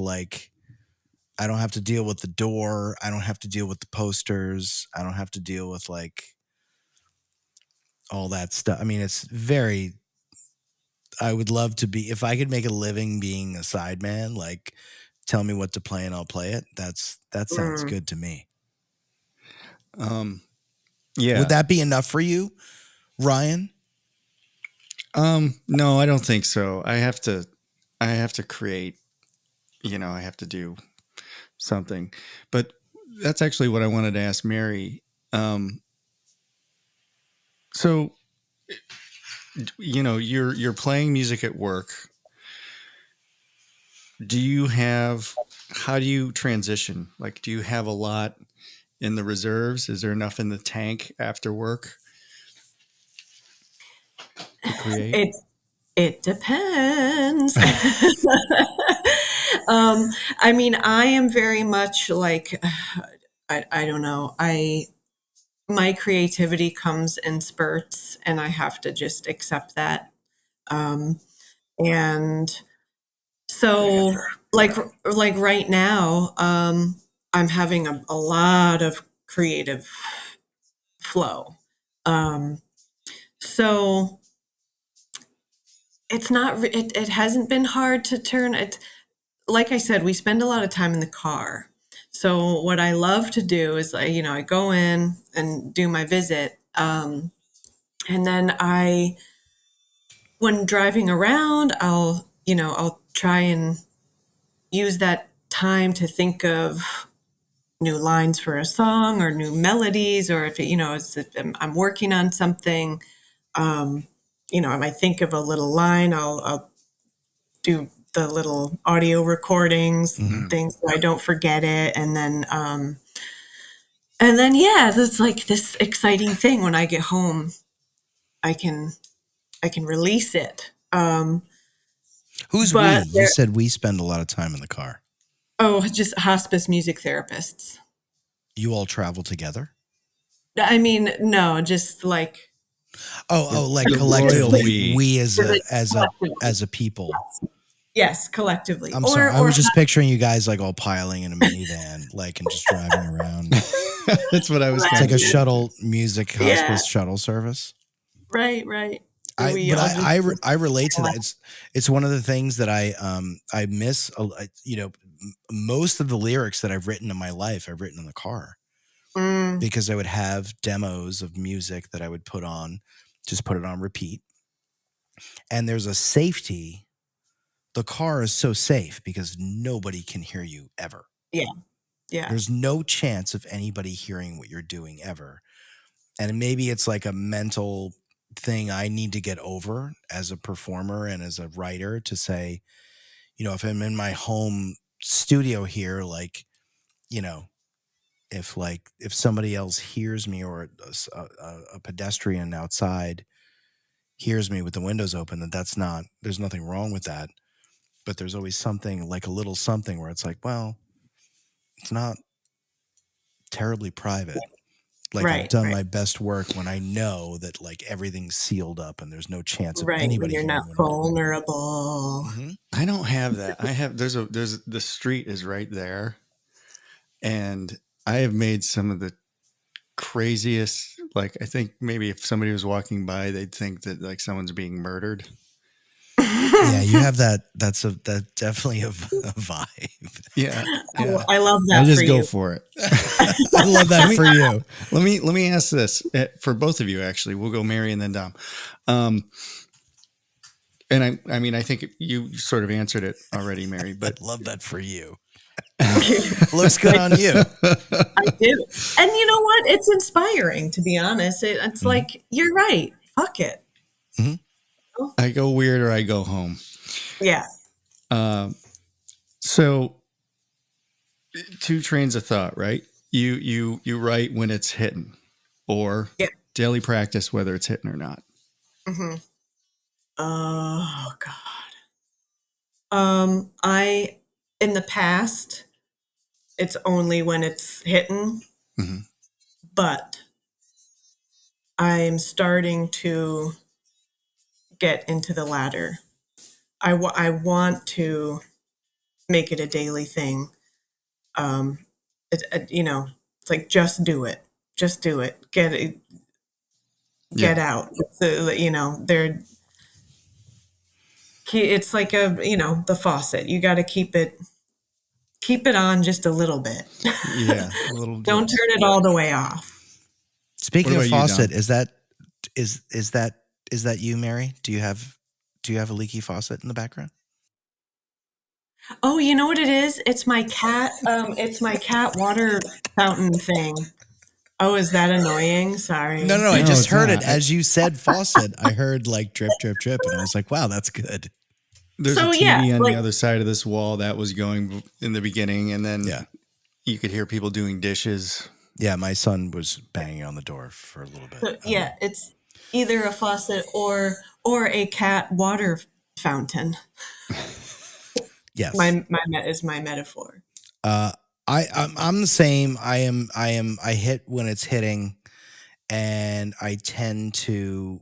deal with the door. I don't have to deal with the posters. I don't have to deal with like all that stuff. I mean, I would love to be, if I could make a living being a sideman, like tell me what to play and I'll play it. That sounds Mm. good to me. Yeah. Would that be enough for you, Ryan? No, I don't think so. I have to create, I have to do something. But that's actually what I wanted to ask Mary. So, you're playing music at work. How do you transition? Like, do you have a lot in the reserves? Is there enough in the tank after work to create? It depends. I mean, I am very much like, I don't know. My creativity comes in spurts and I have to just accept that. And so like right now, I'm having a lot of creative flow. So it's not, it hasn't been hard to turn it. Like I said, we spend a lot of time in the car. So what I love to do is I go in and do my visit. And then when driving around, I'll try and use that time to think of new lines for a song or new melodies, or if I'm working on something, if I think of a little line, I'll do the little audio recordings, things so I don't forget it, and then yeah, it's like this exciting thing when I get home, I can release it. Who's But we? You said we spend a lot of time in the car. just hospice music therapists. You all travel together? I mean, no, just like like the collectively, royal we as a people. yes, collectively. I'm sorry, I was just picturing you guys like all piling in a minivan, like and just driving around. That's what I was. It's like a shuttle music hospice Yeah. shuttle service. Right. I relate to that. It's one of the things that I miss. Most of the lyrics that I've written in my life, I've written in the car because I would have demos of music that I would put it on repeat. And there's a safety. The car is so safe because nobody can hear you ever. Yeah. There's no chance of anybody hearing what you're doing ever. And maybe it's like a mental thing I need to get over as a performer and as a writer to say, if I'm in my home studio here, like, if somebody else hears me or a pedestrian outside hears me with the windows open, there's nothing wrong with that. But there's always something like a little something where it's like, well, it's not terribly private. Like I've done my best work when I know that like everything's sealed up and there's no chance of anybody You're hearing not vulnerable. I don't have that. I have there's the street is right there, and I have made some of the craziest. Like I think maybe if somebody was walking by, they'd think that like someone's being murdered. Yeah, you have that. That's definitely a vibe. Yeah. I love that. I just go for it. I love that for you. Let me ask this for both of you. Actually, we'll go Mary and then Dom. And I mean, I think you sort of answered it already, Mary. But I love that for you. Looks good on you. I do, and you know what? It's inspiring, to be honest. It's like you're right. Fuck it. Mm-hmm. I go weird or I go home. Yeah. So two trains of thought, right? You write when it's hitting, or daily practice whether it's hitting or not. Mm-hmm. Oh God. In the past, it's only when it's hitting, but I'm starting to get into the latter. I want to make it a daily thing. It's like just do it, get it, get out. It's like the faucet. You got to keep it keep it on just a little bit. Yeah, a little. Don't turn it all the way off. Speaking What of about you, faucet, Dom? is that you, Mary? Do you have a leaky faucet in the background? Oh, you know what it is? It's my cat. It's my cat water fountain thing. Oh, is that annoying? Sorry. No, I No, just it's heard not. it as you said faucet. I heard like drip, drip, drip, and I was like, wow, that's good. There's So a yeah, TV on like the other side of this wall that was going in the beginning, and then Yeah. you could hear people doing dishes. Yeah, my son was banging on the door for a little bit. so, yeah, it's either a faucet or a cat water fountain. Yes. Is my metaphor. I'm the same. I hit when it's hitting, and I tend to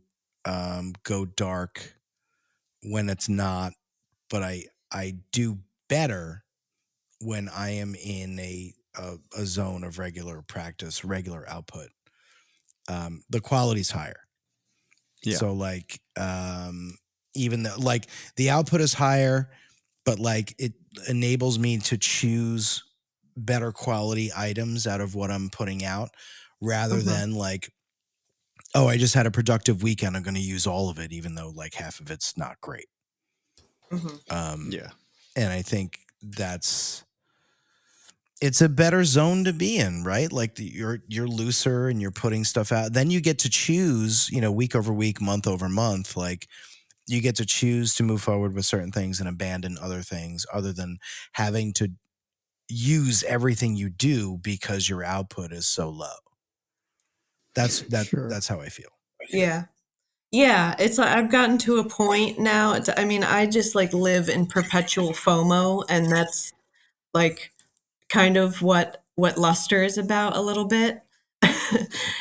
go dark when it's not, but I do better when I am in a zone of regular practice, regular output. The quality's higher. Yeah. So like even though like the output is higher, but like it enables me to choose better quality items out of what I'm putting out rather than like, oh, I just had a productive weekend, I'm going to use all of it, even though like half of it's not great. Yeah. And I think it's a better zone to be in, right? Like you're looser and you're putting stuff out. Then you get to choose, week over week, month over month, like you get to choose to move forward with certain things and abandon other things other than having to use everything you do because your output is so low. That's how I feel. Yeah. Yeah, it's I've gotten to a point now. I just like live in perpetual FOMO, and that's like kind of what Luster is about a little bit.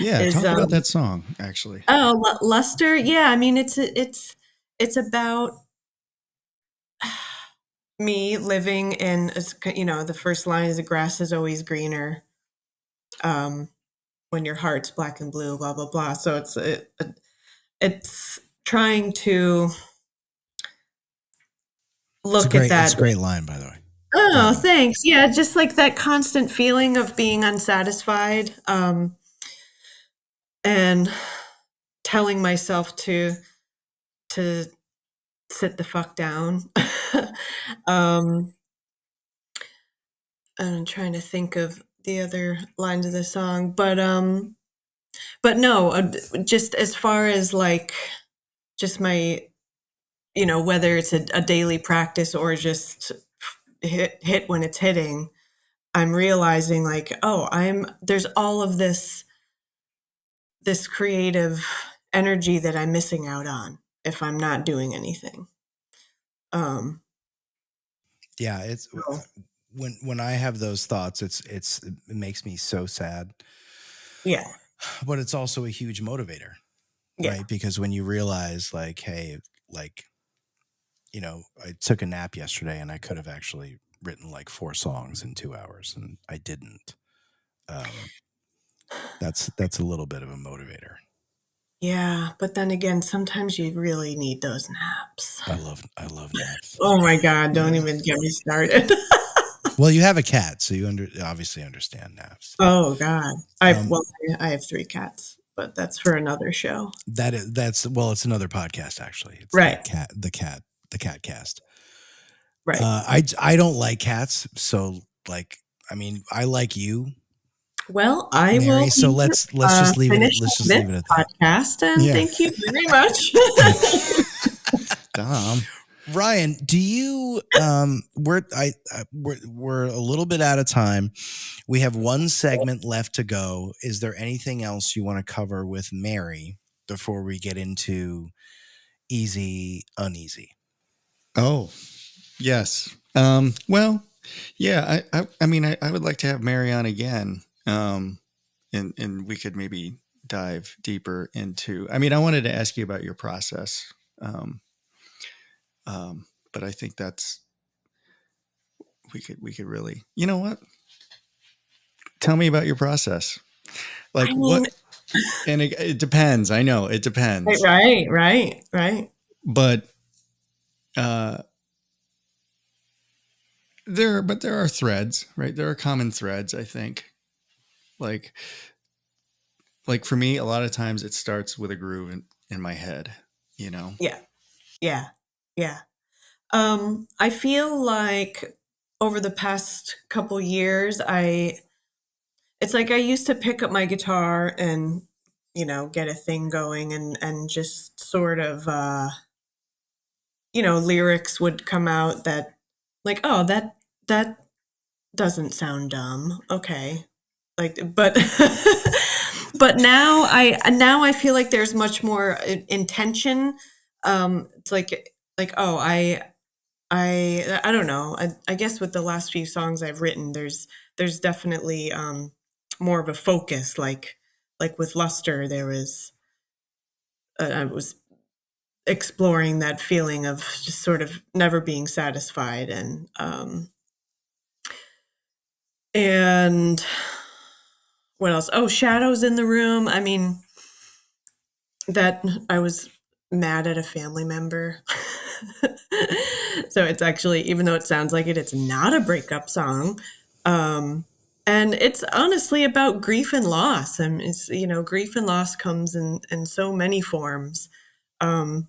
Yeah. Is Talk about that song, actually. Luster? Yeah, I mean it's about me living in the first line is the grass is always greener when your heart's black and blue, blah blah blah. So it's trying to look at that. It's a great line, by the way. Oh, thanks. Yeah, just like that constant feeling of being unsatisfied, and telling myself to sit the fuck down. I'm trying to think of the other lines of the song, but no, just as far as like just my, whether it's a daily practice or just hit when it's hitting, I'm realizing like, oh, there's all of this creative energy that I'm missing out on if I'm not doing anything. Yeah, it's when I have those thoughts, it makes me so sad. Yeah. But it's also a huge motivator, right? Because when you realize like, hey, like, I took a nap yesterday and I could have actually written like 4 songs in 2 hours and I didn't. That's a little bit of a motivator. Yeah, but then again, sometimes you really need those naps. I love naps. Oh my God, don't even get me started. Well, you have a cat, so you obviously understand naps. Oh God. I have 3 cats, but that's for another show. It's another podcast actually. It's Right. The cat cast. Right. I don't like cats, so like, I mean, I like you. Well, I Mary, will. so let's just leave it. Let's just leave it at that. Podcast, and thank you very much. Dom. Ryan, do you? We're a little bit out of time. We have one segment left to go. Is there anything else you want to cover with Mary before we get into easy, uneasy? Oh, yes. Well, yeah. I mean, I would like to have Mary on again. And we could maybe dive deeper into. I mean, I wanted to ask you about your process. But I think we could really, you know what? Tell me about your process. Like what? And it depends. I know it depends. Right. But there are threads, right? There are common threads, I think. Like for me, a lot of times it starts with a groove in my head, you know? Yeah. Yeah. Yeah. I feel like over the past couple years, it's like I used to pick up my guitar and, get a thing going and just sort of, lyrics would come out that like, oh, that doesn't sound dumb. Okay. Like, but, but now I feel like there's much more intention. It's like, oh, I don't know. I guess with the last few songs I've written, there's definitely more of a focus. Like with Luster, I was exploring that feeling of just sort of never being satisfied, and what else? Oh, Shadows in the Room. I mean, that I was mad at a family member. So it's actually, even though it sounds like it's not a breakup song. And it's honestly about grief and loss. And it's, grief and loss comes in so many forms. I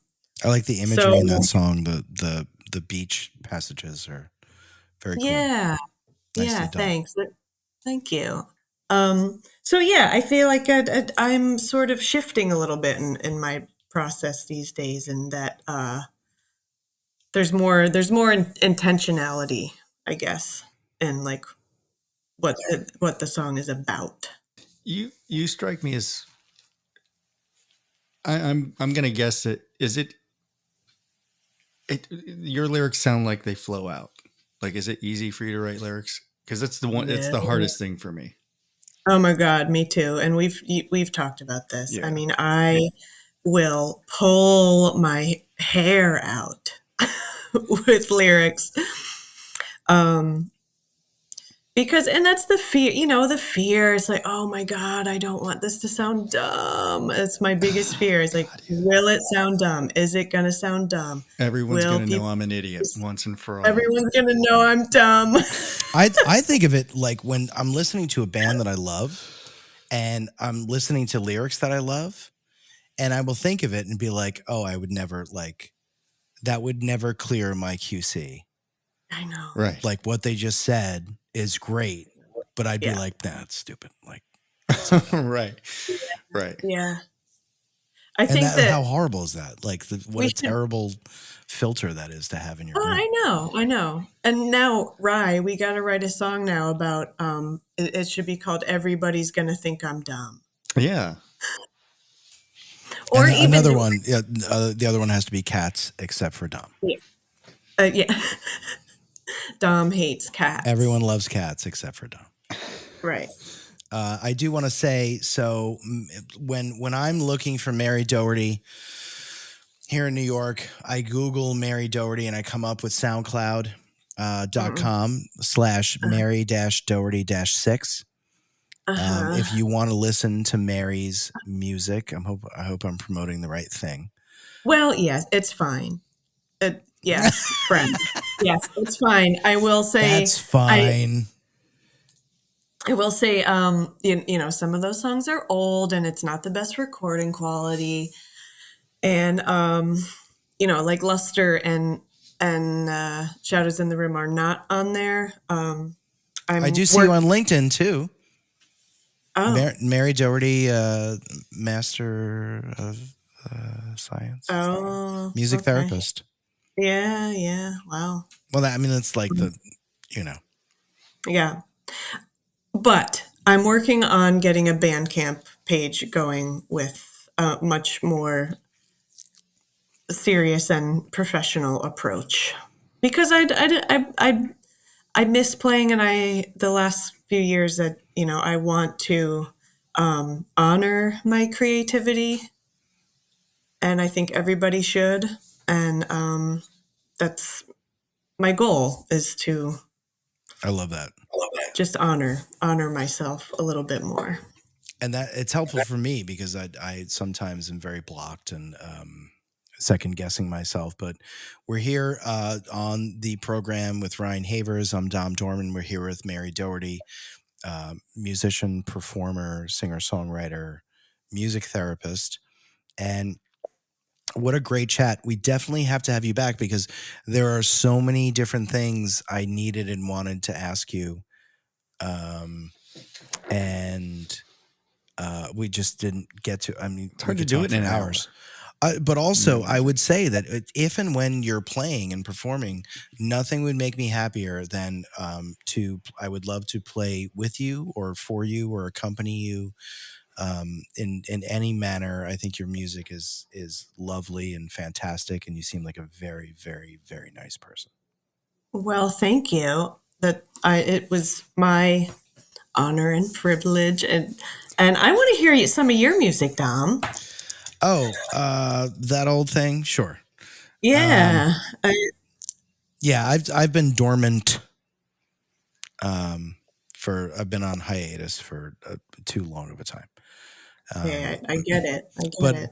like the imagery So in that song. The beach passages are very cool. yeah, Nicely done. thanks. Thank you. So yeah, I feel like I'm sort of shifting a little bit in my process these days, and that there's more intentionality, I guess, in like what the song is about. You strike me as I'm gonna guess it. Is it your lyrics sound like they flow out? Like, is it easy for you to write lyrics? Because it's the hardest thing for me. Oh my God, me too. And we've talked about this. Yeah. I mean, I will pull my hair out with lyrics. Because, and that's the fear, the fear is like, oh my God, I don't want this to sound dumb. It's my biggest fear. It's like, will it sound dumb? Is it going to sound dumb? Everyone's going to know I'm an idiot once and for all. Everyone's going to know I'm dumb. I think of it like when I'm listening to a band that I love and I'm listening to lyrics that I love, and I will think of it and be like, oh, I would never that would never clear my QC. I know. Right. Like what they just said is great, but I'd be like, nah, it's stupid. Like, right. Yeah. I think how horrible is that? Like, what a terrible filter that is to have in your brain. I know. And now, Rye, we got to write a song now about, it should be called Everybody's Gonna Think I'm Dumb. Yeah. Or even another one. Yeah, the other one has to be Cats, except for Dom. Yeah. Dom hates cats. Everyone loves cats except for Dom. Right. I do want to say, so when I'm looking for Mary Doherty here in New York, I Google Mary Doherty and I come up with SoundCloud.com/Mary-Doherty-6. If you want to listen to Mary's music, I hope I'm promoting the right thing. Well, yes, it's fine. Yes, friend. Yes, it's fine. I will say that's fine. I will say, some of those songs are old and it's not the best recording quality, and like Luster and Shadows in the Room are not on there. I do see you on LinkedIn too. Oh, Mary Doherty, Master of Science. Oh, music therapist. Yeah. Wow. Well, that's like the, Yeah. But I'm working on getting a Bandcamp page going with a much more serious and professional approach, because I miss playing, and the last few years that I want to honor my creativity, and I think everybody should, and that's my goal, is to. I love that. Just honor myself a little bit more. And that it's helpful for me because I sometimes am very blocked and second guessing myself, but we're here on the program with Ryan Havers. I'm Dom Dorman. We're here with Mary Doherty, musician, performer, singer, songwriter, music therapist, and what a great chat. We definitely have to have you back because there are so many different things I needed and wanted to ask you. And we just didn't get to. I mean, It's hard to do it in an hour. But also, I would say that if and when you're playing and performing, nothing would make me happier than I would love to play with you or for you or accompany you in any manner. I think your music is lovely and fantastic, and you seem like a very, very, very nice person. Well, thank you. It was my honor and privilege, and I want to hear some of your music, Dom. Oh, that old thing, sure. Yeah, Yeah, I've been dormant. I've been on hiatus for too long of a time. yeah, I get it.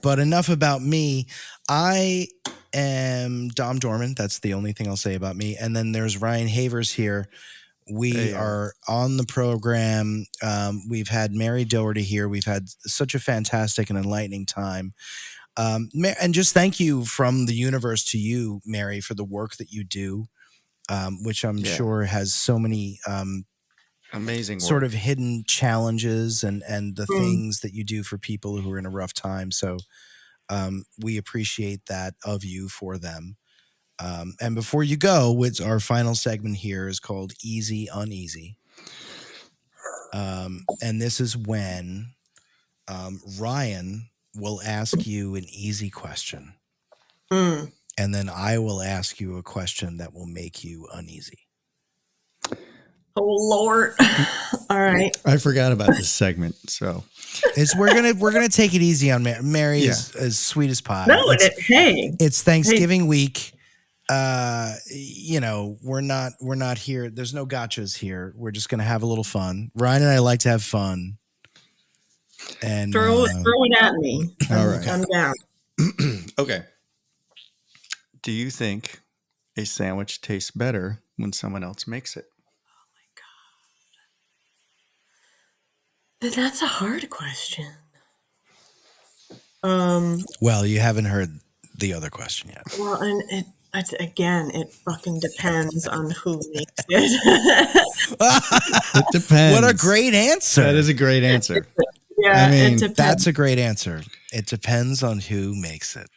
But enough about me. I am Dom Dorman. That's the only thing I'll say about me. And then there's Ryan Havers here. We are on the program. We've had Mary Doherty here. We've had such a fantastic and enlightening time. And just thank you from the universe to you, Mary, for the work that you do, which I'm sure has so many amazing sort work. of hidden challenges and the things that you do for people who are in a rough time. So we appreciate that of you for them. And before you go, our final segment here is called Easy Uneasy. And this is when Ryan will ask you an easy question. And then I will ask you a question that will make you uneasy. Oh Lord! All right. I forgot about this segment, so we're gonna take it easy on Mary. Mary is as sweet as pie. No, it's Thanksgiving week. We're not here. There's no gotchas here. We're just gonna have a little fun. Ryan and I like to have fun. And throw it at me. All right, I'm down. Okay. Do you think a sandwich tastes better when someone else makes it? That's a hard question. Well, you haven't heard the other question yet. Well, and it fucking depends on who makes it. It depends. What a great answer. That is a great answer. Yeah, I mean, it depends. That's a great answer. It depends on who makes it.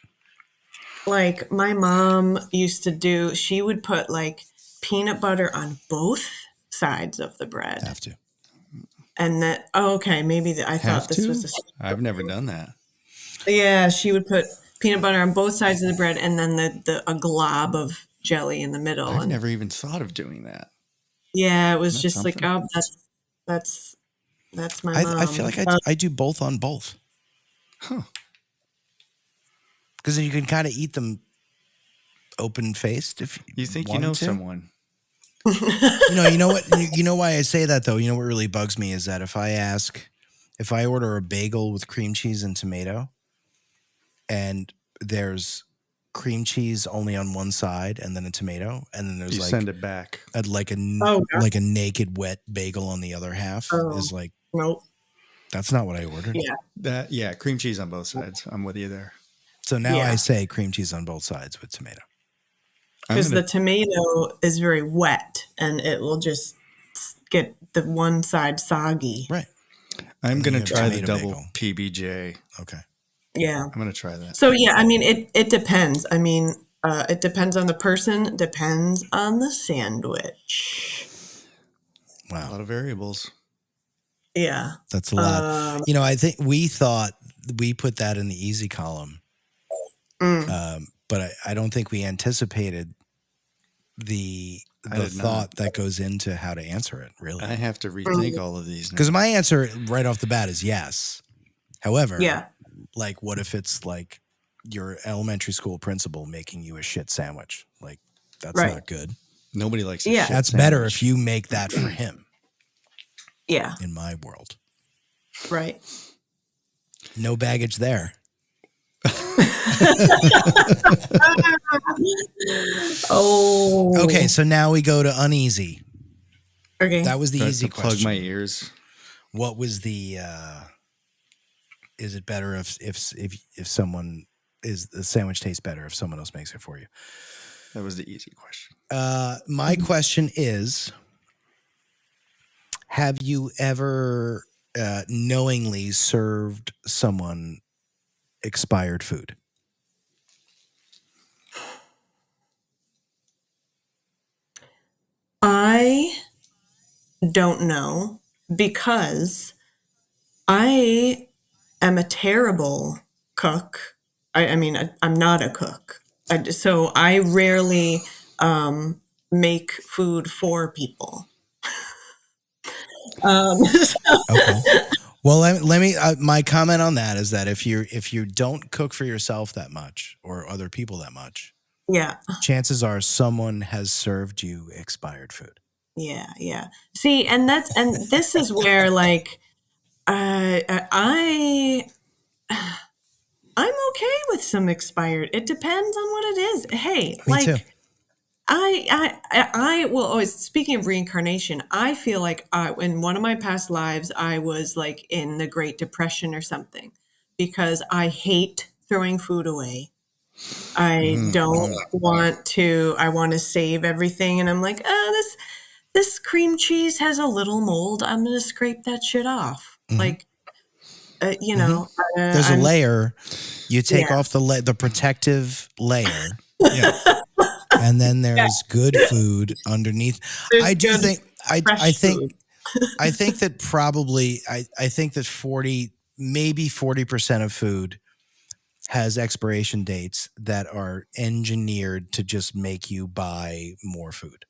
Like my mom used to do, she would put like peanut butter on both sides of the bread. Have to. And that, maybe I thought this was I've never done that. Yeah, she would put peanut butter on both sides of the bread and then a glob of jelly in the middle. I've never even thought of doing that. Yeah, it was just something? Like, that's my mom. I feel like I do both on both. Huh. Because you can kind of eat them open-faced if you think you know someone. You know what? You know why I say that though? You know what really bugs me is that if I order a bagel with cream cheese and tomato, and there's cream cheese only on one side and then a tomato, and then there's send it back. Like a naked wet bagel on the other half is like, nope. That's not what I ordered. Yeah. Cream cheese on both sides. I'm with you there. So now I say cream cheese on both sides with tomato. Because the tomato is very wet and it will just get the one side soggy. Right. I'm going to try the double bagel. PBJ. Okay. Yeah. I'm going to try that. So, yeah, I mean, it depends. I mean, it depends on the person, depends on the sandwich. Wow. A lot of variables. Yeah. That's a lot. I think we thought we put that in the easy column. But I don't think we anticipated the thought that goes into how to answer it, really. I have to rethink all of these. Because my answer right off the bat is yes. However, like, what if it's like your elementary school principal making you a shit sandwich? Like, that's not good. Nobody likes a shit That's sandwich. better if you make that for him. Yeah. In my world. Right. No baggage there. Oh. Okay, so now we go to uneasy. Okay. That was the Do I have easy to plug question. my ears. What was the? Is it better if someone is the sandwich tastes better if someone else makes it for you? That was the easy question. My question is: have you ever knowingly served someone expired food? I don't know because I am a terrible cook. I mean, I'm not a cook. So I rarely make food for people. Okay. Well, let me. My comment on that is that if you don't cook for yourself that much or other people that much, Yeah, chances are someone has served you expired food. yeah. See, and this is where like I I'm okay with some expired. It depends on what it is. Hey, Me too. like I will always, speaking of reincarnation, I feel like in one of my past lives, I was like in the Great Depression or something because I hate throwing food away. I don't want to, I want to save everything. And I'm like, this cream cheese has a little mold. I'm going to scrape that shit off. Like, you know, There's a layer. You take Yeah. off the protective layer, Yeah. and then there's good food underneath. There's I do good think I fresh think food. I think that probably I think that 40% of food has expiration dates that are engineered to just make you buy more food.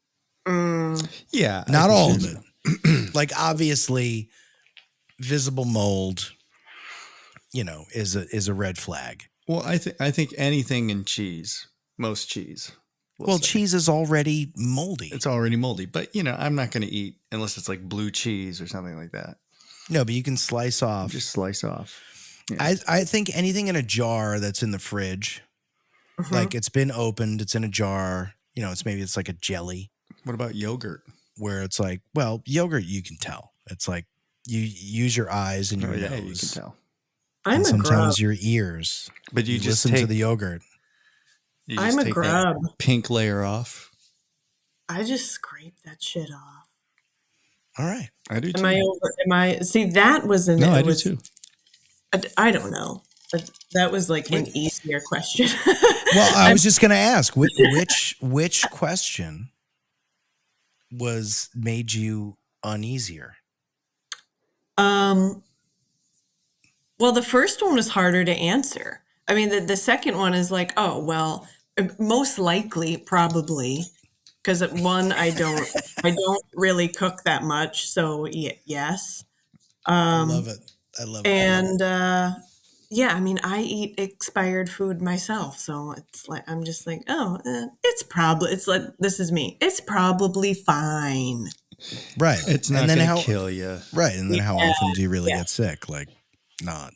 Yeah. I Not think all of there's- it. Like obviously visible mold, is a red flag. Well, I think anything in cheese, most cheese. Well, say. cheese is already moldy. It's already moldy, but I'm not going to eat unless it's like blue cheese or something like that. No, but you can slice off. Just slice off. Yeah. I think anything in a jar that's in the fridge, like it's been opened, it's in a jar, it's like a jelly What about yogurt? where it's like, well, yogurt, you can tell. It's like you use your eyes and your Oh, yeah, nose. you can tell. I'm and a grub. sometimes your ears. But you just listen take to the yogurt. You just I'm a take grub. that pink layer off. I just scrape that shit off. All right. I do too. Am I, see, that was No, I do too. I don't know. But that was like an easier question. Well, I was just going to ask which question made you uneasier? Well, the first one was harder to answer. I mean, the second one is like, oh, well, most likely, probably, because one, I don't really cook that much. So yes. I love it. I love it. And yeah, I mean, I eat expired food myself, so it's like I'm just like, oh, it's like this is me. It's probably fine. Right. It's not going to kill you. Right. And then how often do you really get sick? Like, not.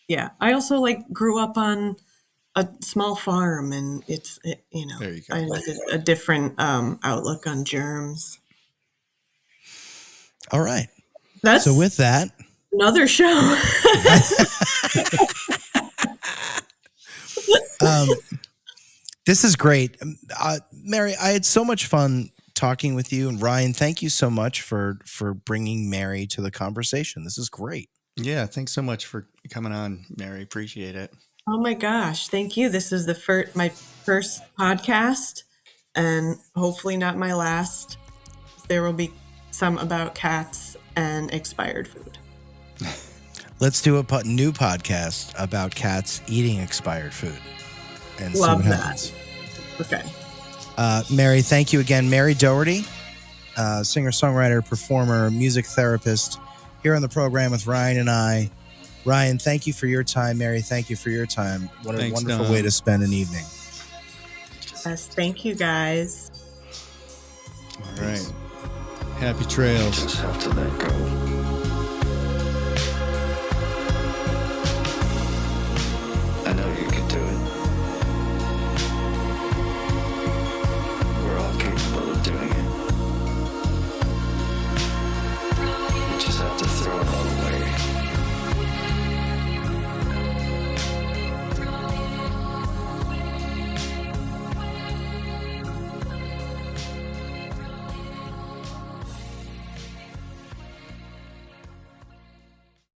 Yeah. I also like grew up on a small farm, and There you go. I had a different outlook on germs. All right. That's So with that, another show. this is great. Mary, I had so much fun talking with you. And Ryan, thank you so much for bringing Mary to the conversation. This is great. Yeah, thanks so much for coming on, Mary. Appreciate it. Oh my gosh, thank you. This is my first podcast, and hopefully not my last. There will be some about cats and expired food. Let's do a new podcast about cats eating expired food and Love see what that. happens. Okay. Mary, thank you again. Mary Doherty, singer, songwriter, performer, music therapist, here on the program with Ryan and I. Ryan, thank you for your time. Mary, thank you for your time. What a wonderful way to spend an evening. Yes, thank you guys. All right. Happy trails. Just have to let go.